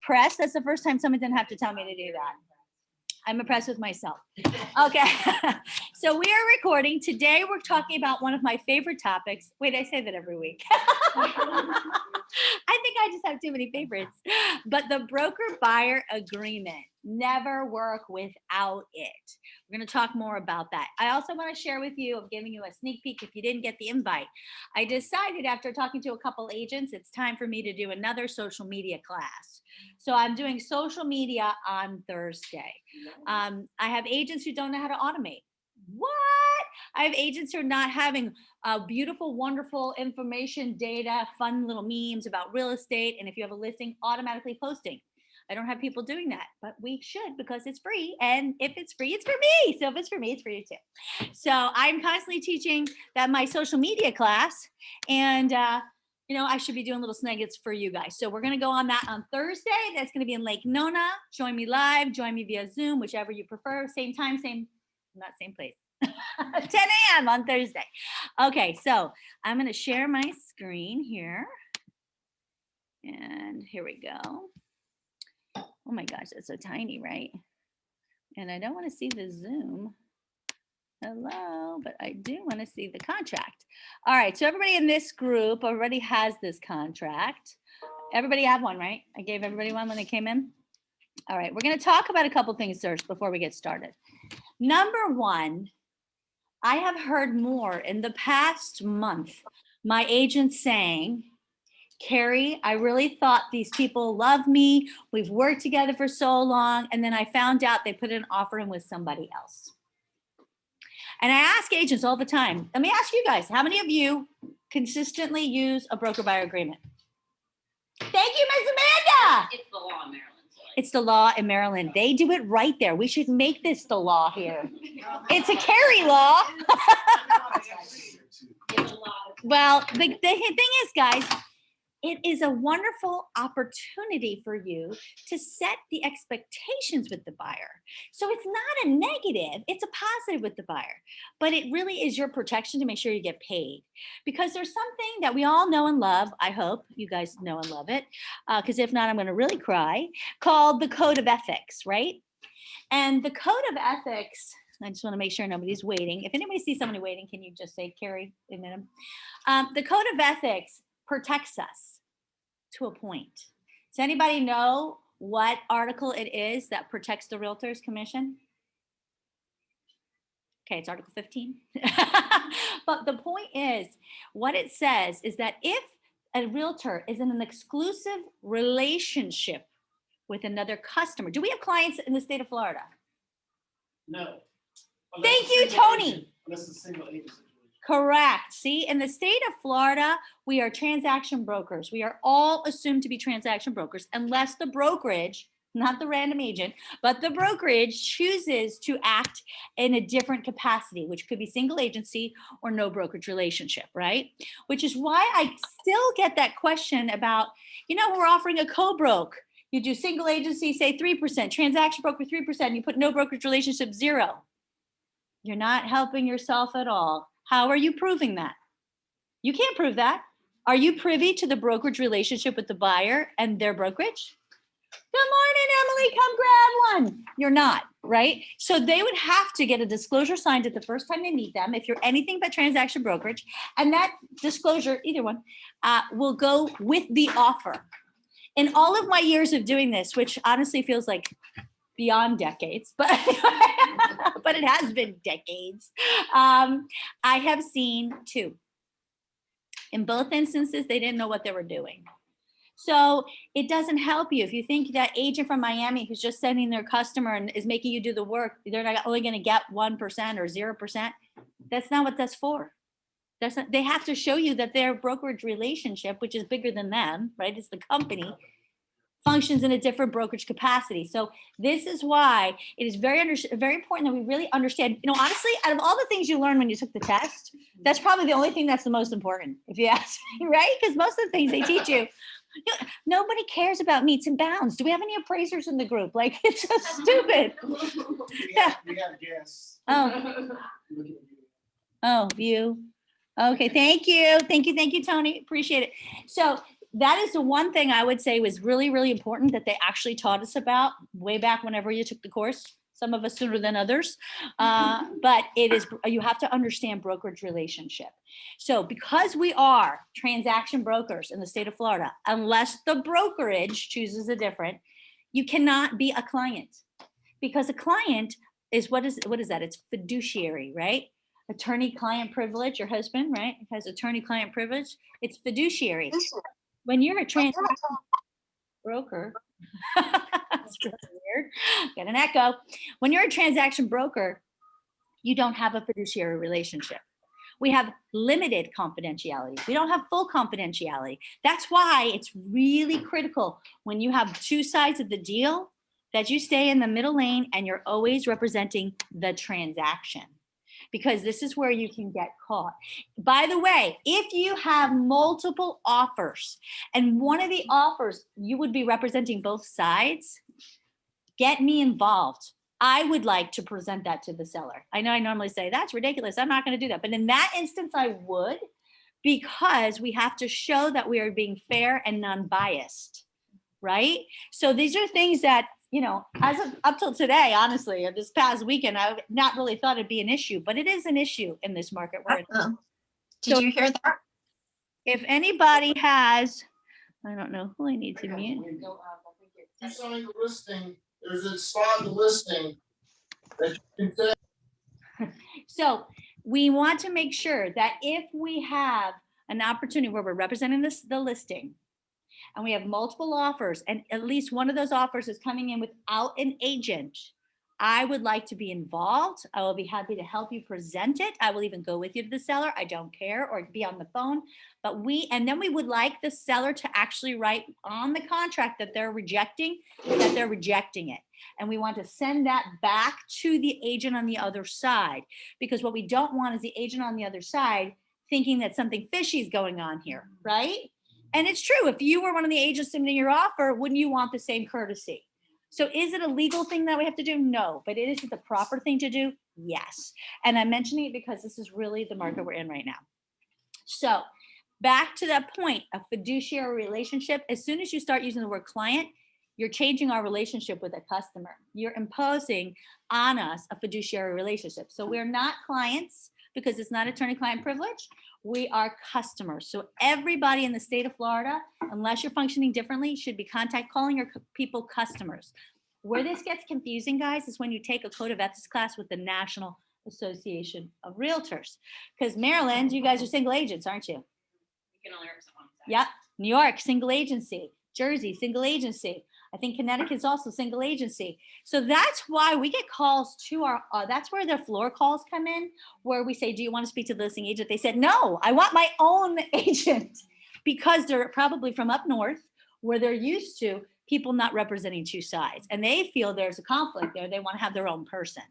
impressed. That's the first time someone didn't have to tell me to do that. I'm impressed with myself. Okay, so we are recording. Today we're talking about one of my favorite topics. Wait, I say that every week. I think I just have too many favorites. But the broker-buyer agreement. Never work without it. We're going to talk more about that. I also want to share with you, I'm giving you a sneak peek if you didn't get the invite. I decided after talking to a couple agents, it's time for me to do another social media class. So I'm doing social media on Thursday. I have agents who don't know how to automate. What? I have agents who are not having beautiful, wonderful information, data, fun little memes about real estate. And if you have a listing, automatically posting. I don't have people doing that, but we should because it's free. And if it's free, it's for me. So if it's for me, it's for you too. So I'm constantly teaching that my social media class. And, I should be doing little snippets for you guys. So we're going to go on that on Thursday. That's going to be in Lake Nona. Join me live. Join me via Zoom, whichever you prefer. Same time, not same place. 10 a.m. on Thursday. Okay, so I'm going to share my screen here. And here we go. Oh my gosh, that's so tiny, right? And I don't want to see the Zoom. Hello, but I do want to see the contract. All right, so everybody in this group already has this contract. Everybody have one, right? I gave everybody one when they came in. All right, we're going to talk about a couple things first before we get started. Number one, I have heard more in the past month, my agents saying, Carrie, I really thought these people love me. We've worked together for so long. And then I found out they put an offer in with somebody else. And I ask agents all the time, let me ask you guys, how many of you consistently use a broker-buyer agreement? Thank you, Ms. Amanda. It's the law in Maryland. It's the law in Maryland. They do it right there. We should make this the law here. It's a Carrie law. Well, the thing is, guys, it is a wonderful opportunity for you to set the expectations with the buyer. So it's not a negative, it's a positive with the buyer, but it really is your protection to make sure you get paid. Because there's something that we all know and love, I hope you guys know and love it, because if not, I'm gonna really cry, called the Code of Ethics, right? And the Code of Ethics, I just wanna make sure nobody's waiting. If anybody sees somebody waiting, can you just say, Carrie, a minute? The Code of Ethics protects us to a point. Does anybody know what article it is that protects the Realtors Commission? Okay, it's Article 15. But the point is, what it says is that if a realtor is in an exclusive relationship with another customer, do we have clients in the state of Florida? No. Thank you, Tony. Unless it's a single agent situation. Correct. See, in the state of Florida, we are transaction brokers. We are all assumed to be transaction brokers unless the brokerage, not the random agent, but the brokerage chooses to act in a different capacity, which could be single agency or no brokerage relationship, right? Which is why I still get that question about, we're offering a co-broke. You do single agency, say 3%, transaction broker 3%, you put no brokerage relationship 0. You're not helping yourself at all. How are you proving that? You can't prove that. Are you privy to the brokerage relationship with the buyer and their brokerage? Good morning, Emily, come grab one. You're not, right? So they would have to get a disclosure signed at the first time they meet them if you're anything but transaction brokerage. And that disclosure, either one, will go with the offer. In all of my years of doing this, which honestly feels like beyond decades, but but it has been decades. I have seen 2. In both instances, they didn't know what they were doing. So it doesn't help you if you think that agent from Miami who's just sending their customer and is making you do the work, they're not only going to get 1% or 0%. That's not what that's for. That's not, they have to show you that their brokerage relationship, which is bigger than them, right? It's the company, functions in a different brokerage capacity. So this is why it is very important that we really understand, honestly, out of all the things you learned when you took the test, that's probably the only thing that's the most important, if you ask me, right? Because most of the things they teach you, nobody cares about meets and bounds. Do we have any appraisers in the group? Like, it's just stupid. We have a guess. Oh, you. Okay, thank you, Tony. Appreciate it. So that is the one thing I would say was really, really important that they actually taught us about way back whenever you took the course. Some of us sooner than others, but you have to understand brokerage relationship. So because we are transaction brokers in the state of Florida, unless the brokerage chooses a different, you cannot be a client, because a client is what is that? It's fiduciary, right? Attorney-client privilege. Your husband, right, has attorney-client privilege. It's fiduciary. When you're a transaction broker, that's really weird. Get an echo. When you're a transaction broker, you don't have a fiduciary relationship. We have limited confidentiality. We don't have full confidentiality. That's why it's really critical when you have two sides of the deal that you stay in the middle lane and you're always representing the transaction, because this is where you can get caught. By the way, if you have multiple offers and one of the offers, you would be representing both sides, get me involved. I would like to present that to the seller. I know I normally say, that's ridiculous, I'm not going to do that. But in that instance, I would, because we have to show that we are being fair and non-biased, right? So these are things that, as of up till today, honestly, or this past weekend, I've not really thought it'd be an issue, but it is an issue in this market we're in. Did you hear that? If anybody has, I don't know who I need to mute. You sign the listing, there's a spot in the listing that you can say. So we want to make sure that if we have an opportunity where we're representing the listing and we have multiple offers and at least one of those offers is coming in without an agent, I would like to be involved. I will be happy to help you present it. I will even go with you to the seller. I don't care, or be on the phone. But then we would like the seller to actually write on the contract that they're rejecting it. And we want to send that back to the agent on the other side, because what we don't want is the agent on the other side thinking that something fishy is going on here, right? And it's true. If you were one of the agents submitting your offer, wouldn't you want the same courtesy? So is it a legal thing that we have to do? No. But is it the proper thing to do? Yes. And I'm mentioning it because this is really the market we're in right now. So back to that point, a fiduciary relationship, as soon as you start using the word client, you're changing our relationship with a customer. You're imposing on us a fiduciary relationship. So we're not clients because it's not attorney-client privilege. We are customers. So everybody in the state of Florida, unless you're functioning differently, should be calling your people customers. Where this gets confusing, guys, is when you take a code of ethics class with the National Association of Realtors. Because Maryland, you guys are single agents, aren't you? You can only represent one side. Yep. New York, single agency. Jersey, single agency. I think Connecticut is also single agency. So that's why we get calls to that's where the floor calls come in, where we say, do you want to speak to the listing agent? They said, no, I want my own agent, because they're probably from up north where they're used to people not representing two sides. And they feel there's a conflict there. They want to have their own person,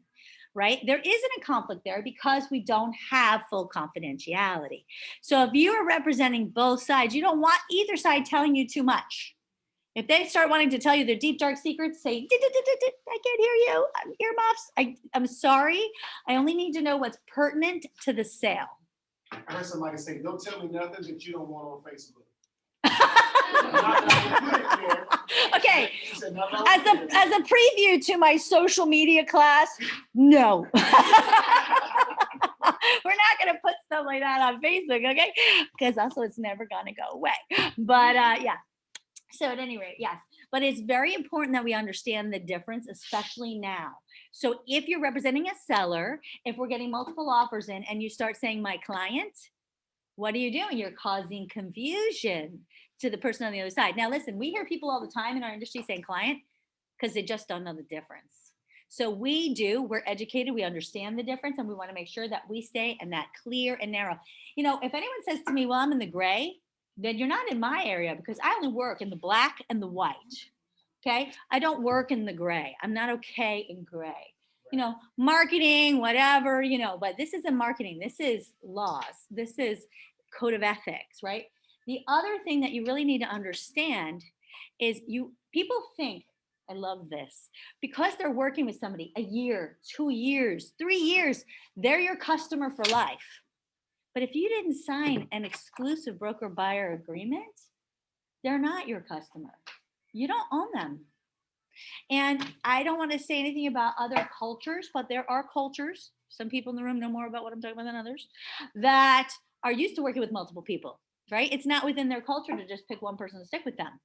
right? There isn't a conflict there because we don't have full confidentiality. So if you are representing both sides, you don't want either side telling you too much. If they start wanting to tell you their deep, dark secrets, say, I can't hear you, earmuffs. I'm sorry. I only need to know what's pertinent to the sale. I heard somebody say, don't tell me nothing that you don't want on Facebook. Okay, as a preview to my social media class, no. We're not going to put stuff like that on Facebook, okay? Because also it's never going to go away. But yeah. So at any rate, yes. But it's very important that we understand the difference, especially now. So if you're representing a seller, if we're getting multiple offers in and you start saying my client, what are you doing? You're causing confusion to the person on the other side. Now, listen, we hear people all the time in our industry saying client because they just don't know the difference. So we're educated, we understand the difference, and we want to make sure that we stay in that clear and narrow. If anyone says to me, well, I'm in the gray, then you're not in my area, because I only work in the black and the white. Okay. I don't work in the gray. I'm not okay in gray. Marketing, whatever, but this isn't marketing. This is laws. This is code of ethics, right? The other thing that you really need to understand is people think, I love this, because they're working with somebody a year, 2 years, 3 years, they're your customer for life. But if you didn't sign an exclusive broker buyer agreement, They're not your customer. You don't own them. And I don't want to say anything about other cultures, but there are cultures, some people in the room know more about what I'm talking about than others, that are used to working with multiple people, right? It's not within their culture to just pick one person to stick with them.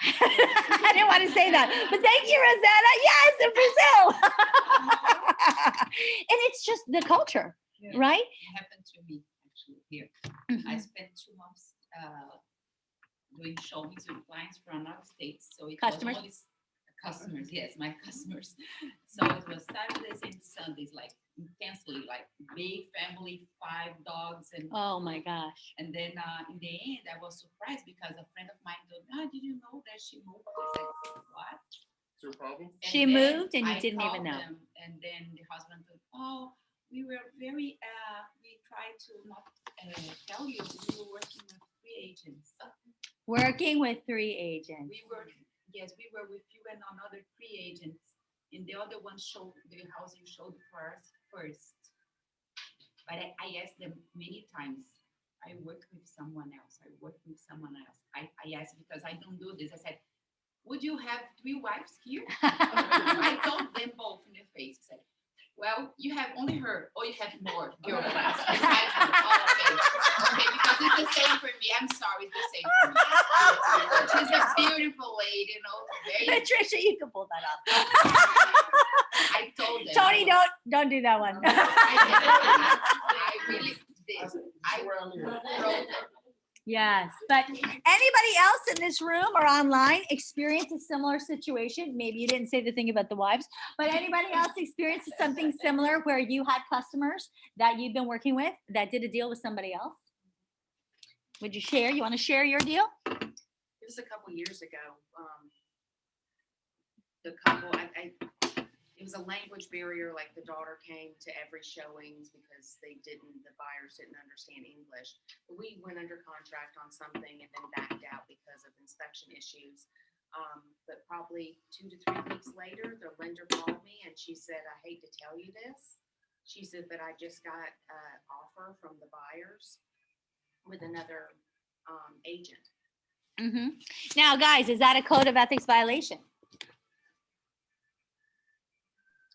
I didn't want to say that, but thank you, Rosanna. Yes, in Brazil. And it's just the culture, right? It happened to me actually here. Mhm. I spent 2 months doing showings with clients from other states. So it Customers? was always customers, yes, my customers. So it was Saturdays and Sundays, like intensely, like big family, 5 dogs, and Oh my gosh. and then in the end, I was surprised because a friend of mine told me, "Oh, did you know that she moved?" I said, "What?" Is there a problem? She then moved and you I didn't even called know. them, and then the husband told, "Oh, we were very, we tried to not tell you we were working with 3 agents. Working with 3 agents. We were, yes, we were with you and another 3 agents, and the other one showed the house you showed for us first." But I asked them many times, I work with someone else. I work with someone else. I asked because I don't do this. I said, "Would you have 3 wives here?" I told them both in the face. I said, "Well, you have only her, or you have more girlfriends besides her." Oh, okay, because it's the same for me. I'm sorry, it's the same for me. She's a beautiful lady, you know, very. Patricia, you can pull that off. I told them. Tony, don't do that one. I really did. I Around here. wrote Yes, but anybody else in this room or online experience a similar situation? Maybe you didn't say the thing about the wives, but anybody else experience something similar where you had customers that you've been working with that did a deal with somebody else? Would you share? You want to share your deal? It was a couple years ago. The couple, it was a language barrier. Like the daughter came to every showings because the buyers didn't understand English. But we went under contract on something and then backed out because of inspection issues. But probably 2 to 3 weeks later, the lender called me and she said, "I hate to tell you this." She said, "But I just got an offer from the buyers with another agent." Mm-hmm. Now, guys, is that a code of ethics violation?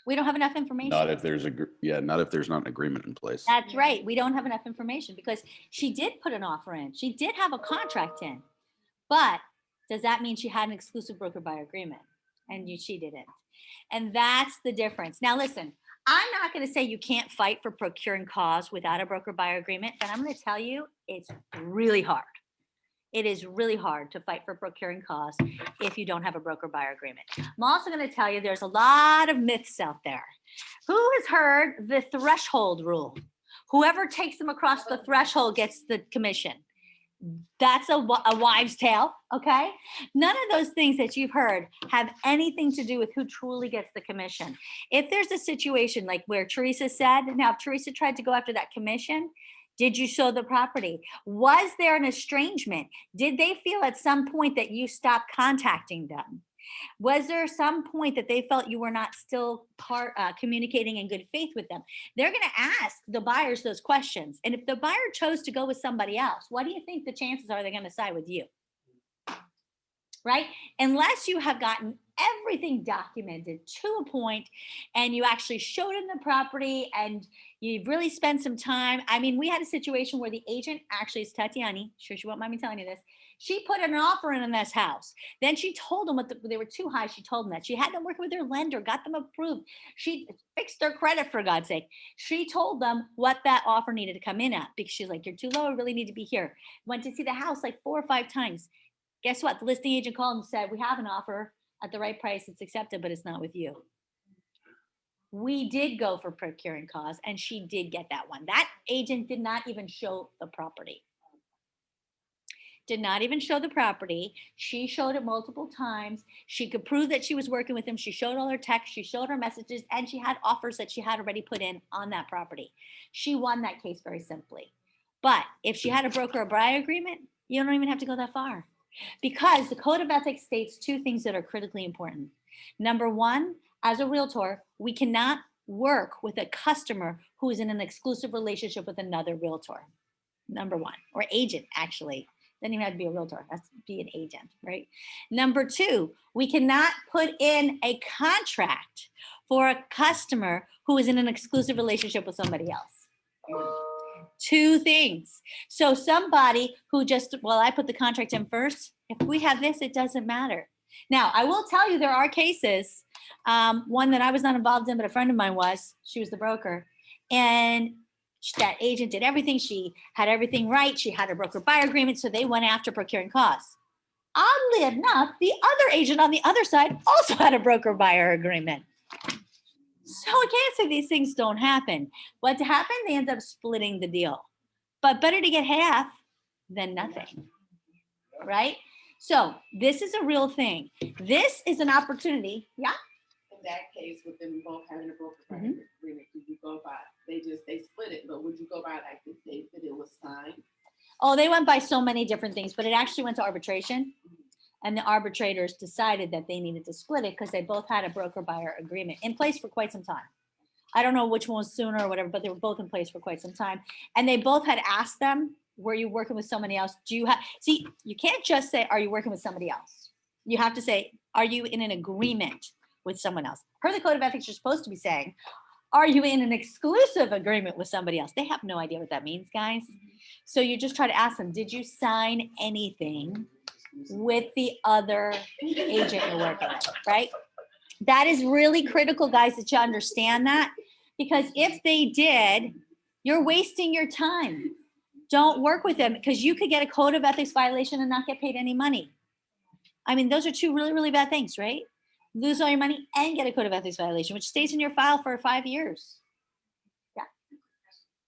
We don't have enough information. Not if there's not if there's not an agreement in place. That's right. We don't have enough information because she did put an offer in. She did have a contract in. But does that mean she had an exclusive broker buyer agreement? And she didn't. And that's the difference. Now, listen, I'm not going to say you can't fight for procuring cause without a broker buyer agreement, but I'm going to tell you it's really hard. It is really hard to fight for procuring cause if you don't have a broker buyer agreement. I'm also going to tell you there's a lot of myths out there. Who has heard the threshold rule? Whoever takes them across the threshold gets the commission. That's a wives' tale, okay? None of those things that you've heard have anything to do with who truly gets the commission. If there's a situation like where Teresa said, now if Teresa tried to go after that commission, did you show the property? Was there an estrangement? Did they feel at some point that you stopped contacting them? Was there some point that they felt you were not still communicating in good faith with them? They're going to ask the buyers those questions. And if the buyer chose to go with somebody else, what do you think the chances are they're going to side with you? Right? Unless you have gotten everything documented to a point and you actually showed them the property and you've really spent some time. I mean, we had a situation where the agent, actually it's Tatiani, sure she won't mind me telling you this, she put an offer in this house. Then she told them they were too high. She told them that. She had them working with their lender, got them approved. She fixed their credit, for God's sake. She told them what that offer needed to come in at because she's like, "You're too low, I really need to be here." Went to see the house like 4 or 5 times. Guess what? The listing agent called and said, "We have an offer at the right price. It's accepted, but it's not with you." We did go for procuring cause and she did get that one. That agent did not even show the property. Did not even show the property. She showed it multiple times. She could prove that she was working with him. She showed all her texts. She showed her messages and she had offers that she had already put in on that property. She won that case very simply. But if she had a broker or buyer agreement, you don't even have to go that far. Because the Code of Ethics states 2 things that are critically important. Number 1, as a realtor, we cannot work with a customer who is in an exclusive relationship with another realtor. Number 1, or agent, actually. Doesn't even have to be a realtor. That's be an agent, right? Number two, we cannot put in a contract for a customer who is in an exclusive relationship with somebody else. Two things. So somebody who just, well, I put the contract in first. If we have this, it doesn't matter. Now, I will tell you there are cases, one that I was not involved in, but a friend of mine was. She was the broker. And that agent did everything. She had everything right. She had a broker buyer agreement. So they went after procuring costs. Oddly enough, the other agent on the other side also had a broker buyer agreement. So I can't say these things don't happen. What happened? They end up splitting the deal. But better to get half than nothing, right? So this is a real thing. This is an opportunity. Yeah. In that case, with them both having a broker buyer Mhm. agreement, do you go by, they split it, but would you go by like the date that it was signed? Oh, they went by so many different things, but it actually went to arbitration. And the arbitrators decided that they needed to split it because they both had a broker buyer agreement in place for quite some time. I don't know which one was sooner or whatever, but they were both in place for quite some time. And they both had asked them, were you working with somebody else? Do you have, see, you can't just say, are you working with somebody else? You have to say, are you in an agreement with someone else? Per the code of ethics, you're supposed to be saying, are you in an exclusive agreement with somebody else? They have no idea what that means, guys. So you just try to ask them, did you sign anything with the other agent you're working with, right? That is really critical, guys, that you understand that, because if they did, you're wasting your time. Don't work with them because you could get a code of ethics violation and not get paid any money. I mean, those are two really, really bad things, right? Lose all your money and get a code of ethics violation, which stays in your file for 5 years.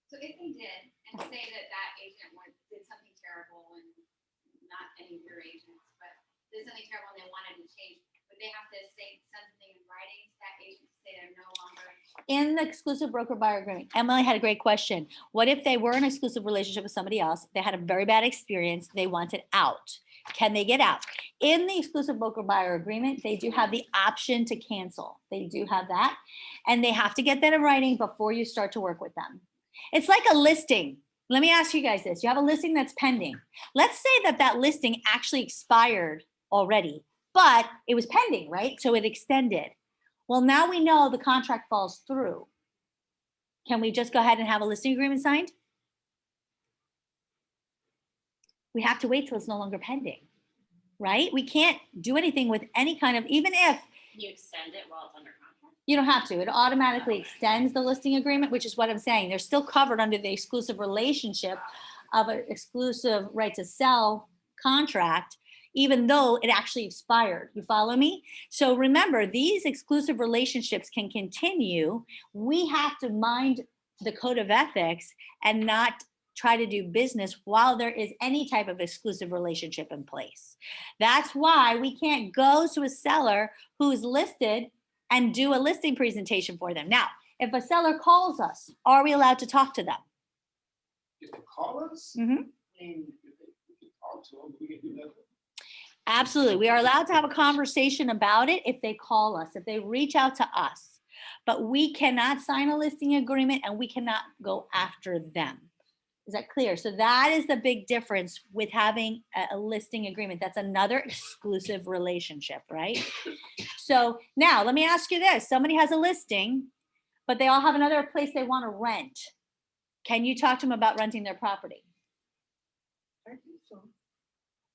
So if they did, and say that agent did something terrible, and not any of your agents, but did something terrible and they wanted to change, would they have to send something in writing to that agent to say they're no longer? In the exclusive broker buyer agreement, Emily had a great question. What if they were in an exclusive relationship with somebody else? They had a very bad experience. They wanted out. Can they get out? In the exclusive broker buyer agreement, they do have the option to cancel. They do have that. And they have to get that in writing before you start to work with them. It's like a listing. Let me ask you guys this. You have a listing that's pending. Let's say that listing actually expired already, but it was pending, right? So it extended. Well, now we know the contract falls through. Can we just go ahead and have a listing agreement signed? We have to wait till it's no longer pending, right? We can't do anything with any kind of, even if You extend it while it's under contract? you don't have to, it automatically extends the listing agreement, which is what I'm saying. They're still covered under the exclusive relationship of an exclusive right to sell contract, even though it actually expired. You follow me? So remember, these exclusive relationships can continue. We have to mind the code of ethics and not try to do business while there is any type of exclusive relationship in place. That's why we can't go to a seller who's listed and do a listing presentation for them. Now, if a seller calls us, are we allowed to talk to them? If they call us, Mhm. I mean, we can talk to them, but we can do nothing. Absolutely. We are allowed to have a conversation about it if they call us, if they reach out to us. But we cannot sign a listing agreement and we cannot go after them. Is that clear? So that is the big difference with having a listing agreement. That's another exclusive relationship, right? So now let me ask you this. Somebody has a listing, but they all have another place they want to rent. Can you talk to them about renting their property? I think so.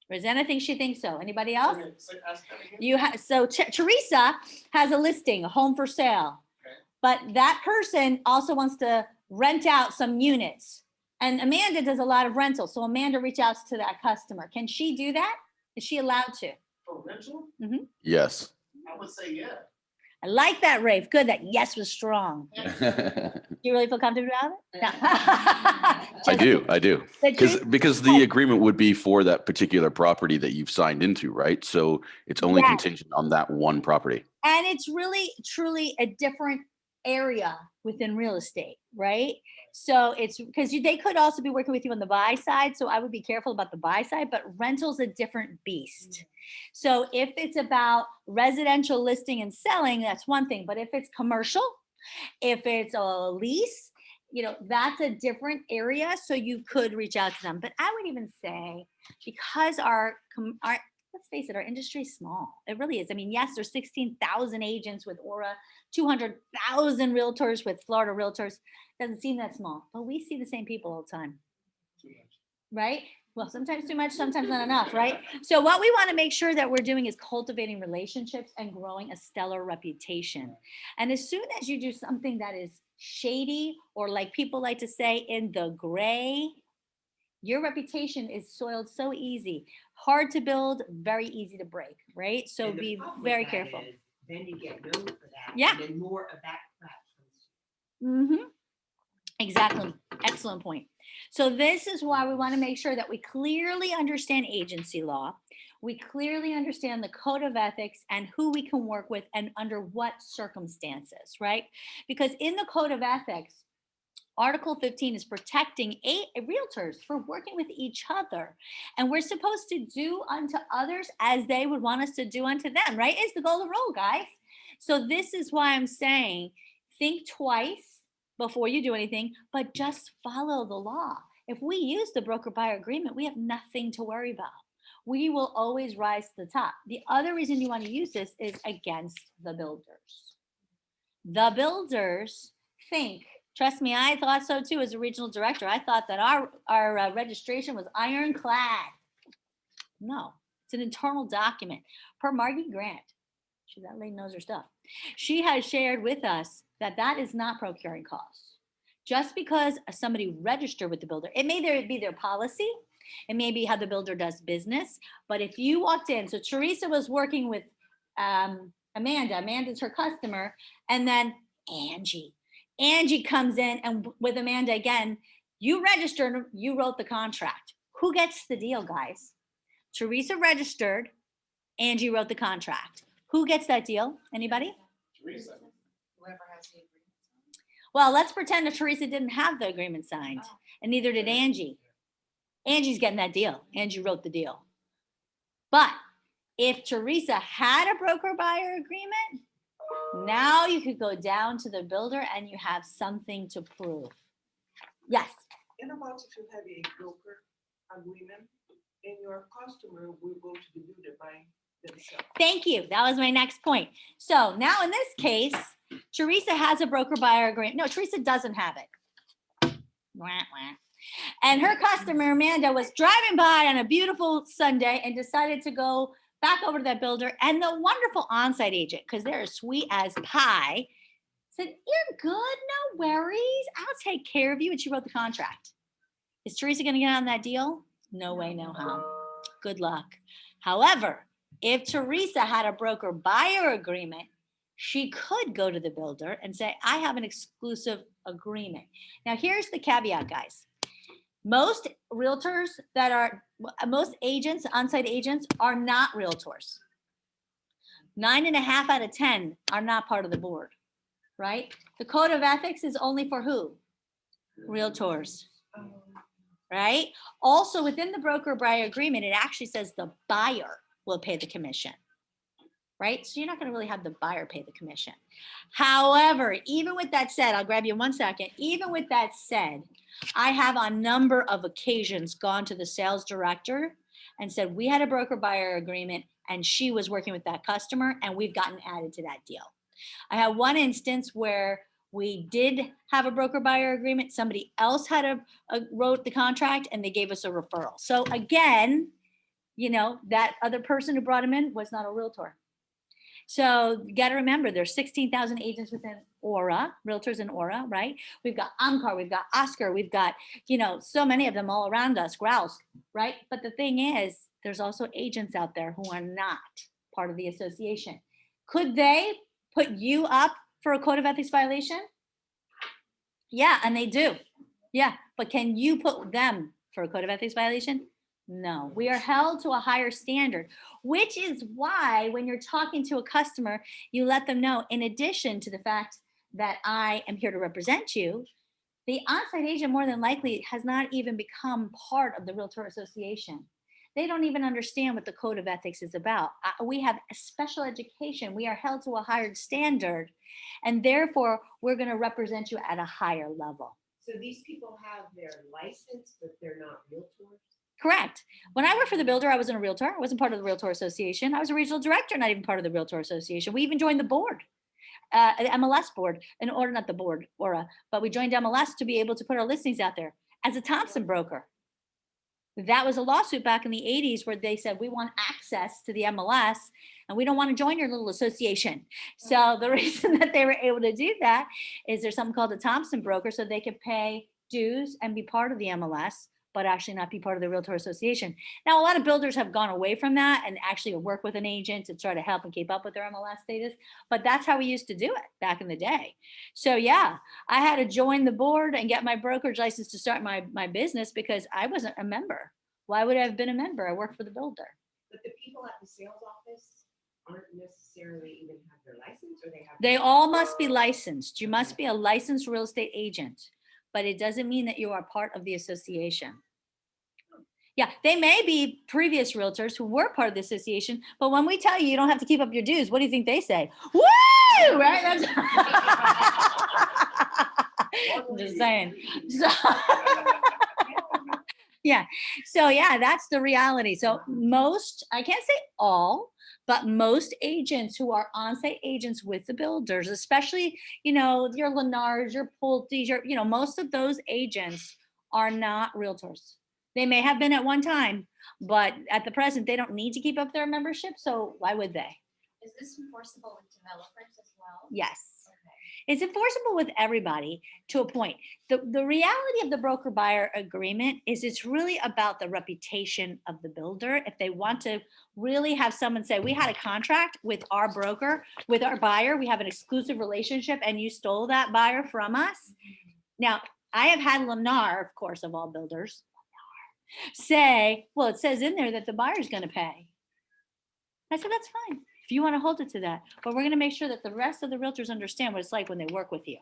Rosanna thinks she thinks so. Anybody else? Okay, so ask that again. You have, so Teresa has a listing, a home for sale. Okay. But that person also wants to rent out some units. And Amanda does a lot of rentals. So Amanda reaches out to that customer. Can she do that? Is she allowed to? For rental, Yes. I would say yeah. I like that, Rafe. Good. That yes was strong. Do you really feel comfortable about it? No. I do. Because the agreement would be for that particular property that you've signed into, right? So it's only Yes. contingent on that one property. And it's really, truly a different area within real estate, right? So it's because they could also be working with you on the buy side. So I would be careful about the buy side, but rental's a different beast. So if it's about residential listing and selling, that's one thing. But if it's commercial, if it's a lease, that's a different area. So you could reach out to them. But I would even say, because our let's face it, our industry is small. It really is. I mean, yes, there's 16,000 agents with Aura, 200,000 realtors with Florida Realtors. Doesn't seem that small, but we see the same people all the time, right? Well, sometimes too much, sometimes not enough, right? So what we want to make sure that we're doing is cultivating relationships and growing a stellar reputation. And as soon as you do something that is shady, or like people like to say, in the gray, your reputation is soiled so easy. Hard to build, very easy to break, right? So And the be problem with very that careful. is, then you get known for that. Yeah. And then more of that crap comes. Mm-hmm. Exactly. Excellent point. So this is why we want to make sure that we clearly understand agency law. We clearly understand the code of ethics and who we can work with and under what circumstances, right? Because in the code of ethics, Article 15 is protecting realtors for working with each other. And we're supposed to do unto others as they would want us to do unto them, right? It's the golden rule, guys. So this is why I'm saying, think twice before you do anything, but just follow the law. If we use the broker buyer agreement, we have nothing to worry about. We will always rise to the top. The other reason you want to use this is against the builders. The builders think, trust me, I thought so too as a regional director. I thought that our registration was ironclad. No, it's an internal document. Per Margie Grant, that lady knows her stuff. She has shared with us that that is not procuring costs. Just because somebody registered with the builder, it may be their policy, it may be how the builder does business, but if you walked in, so Teresa was working with Amanda, Amanda's her customer, and then Angie comes in and with Amanda again, you registered, you wrote the contract. Who gets the deal, guys? Teresa registered, Angie wrote the contract. Who gets that deal? Anybody? Teresa. Whoever has the agreement. Well, let's pretend that Teresa didn't have the agreement signed, and neither did Angie. Angie's getting that deal. Angie wrote the deal. But if Teresa had a broker buyer agreement, now you could go down to the builder and you have something to prove. Yes. And about if you have a broker agreement and your customer will go to the builder by themselves. Thank you. That was my next point. So now in this case, Teresa has a broker buyer agreement. No, Teresa doesn't have it. Wah, wah. And her customer, Amanda, was driving by on a beautiful Sunday and decided to go back over to that builder. And the wonderful on-site agent, because they're as sweet as pie, said, "You're good, no worries. I'll take care of you." And she wrote the contract. Is Teresa going to get on that deal? No way, no how. Good luck. However, if Teresa had a broker buyer agreement, she could go to the builder and say, "I have an exclusive agreement." Now, here's the caveat, guys. Most realtors most agents, on-site agents are not realtors. 9.5 out of 10 are not part of the board, right? The code of ethics is only for who? Realtors, right? Also within the broker buyer agreement, it actually says the buyer will pay the commission, right? So you're not going to really have the buyer pay the commission. However, even with that said, I'll grab you 1 second. Even with that said, I have on a number of occasions gone to the sales director and said, we had a broker buyer agreement and she was working with that customer and we've gotten added to that deal. I had one instance where we did have a broker buyer agreement. Somebody else had wrote the contract and they gave us a referral. So again, that other person who brought him in was not a realtor. So you got to remember, there's 16,000 agents within Aura, realtors in Aura, right? We've got Amcar, we've got Oscar, we've got, so many of them all around us, Grouse, right? But the thing is, there's also agents out there who are not part of the association. Could they put you up for a code of ethics violation? Yeah, and they do. Yeah, but can you put them for a code of ethics violation? No, we are held to a higher standard, which is why when you're talking to a customer, you let them know, in addition to the fact that I am here to represent you, the on-site agent more than likely has not even become part of the Realtor Association. They don't even understand what the code of ethics is about. We have a special education. We are held to a higher standard, and therefore we're going to represent you at a higher level. So these people have their license, but they're not realtors? Correct. When I worked for the builder, I wasn't a realtor. I wasn't part of the Realtor Association. I was a regional director, not even part of the Realtor Association. We even joined the board, the MLS board, in order, not the board, but we joined MLS to be able to put our listings out there as a Thompson broker. That was a lawsuit back in the 80s where they said, we want access to the MLS and we don't want to join your little association. So the reason that they were able to do that is there's something called a Thompson broker, so they could pay dues and be part of the MLS, but actually not be part of the Realtor Association. Now, a lot of builders have gone away from that and actually work with an agent to try to help and keep up with their MLS status. But that's how we used to do it back in the day. So yeah, I had to join the board and get my brokerage license to start my business because I wasn't a member. Why would I have been a member? I worked for the builder. But the people at the sales office aren't necessarily even have their license, or they have? They all must be licensed. You must be a licensed real estate agent, but it doesn't mean that you are part of the association. Yeah, they may be previous realtors who were part of the association, but when we tell you you don't have to keep up your dues, what do you think they say? Woo! Right? That's I'm just saying. So, yeah. So yeah, that's the reality. So most, I can't say all, but most agents who are on-site agents with the builders, especially, your Lennars, your Pulte's, most of those agents are not realtors. They may have been at one time, but at the present, they don't need to keep up their membership. So why would they? Is this enforceable with developers as well? Yes. Okay. It's enforceable with everybody to a point. The reality of the broker buyer agreement is it's really about the reputation of the builder. If they want to really have someone say, we had a contract with our broker, with our buyer, we have an exclusive relationship and you stole that buyer from us. Now, I have had Lennar, of course, of all builders, say, well, it says in there that the buyer's going to pay. I said, that's fine. If you want to hold it to that, but we're going to make sure that the rest of the realtors understand what it's like when they work with you.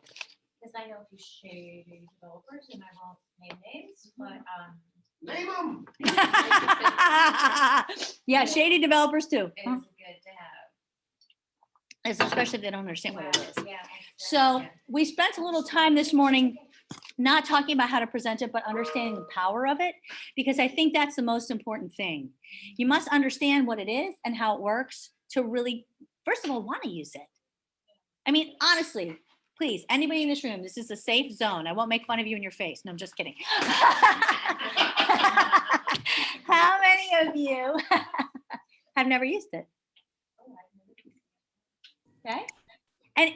Because I know a few shady developers, and I won't name names, but Name them. Yeah, shady developers too. it is good to have. It's especially if they don't understand what it is. Yeah. So we spent a little time this morning not talking about how to present it, but understanding the power of it, because I think that's the most important thing. You must understand what it is and how it works to really, first of all, want to use it. I mean, honestly, please, anybody in this room, this is a safe zone. I won't make fun of you in your face. No, I'm just kidding. How many of you have never used it? Okay. And,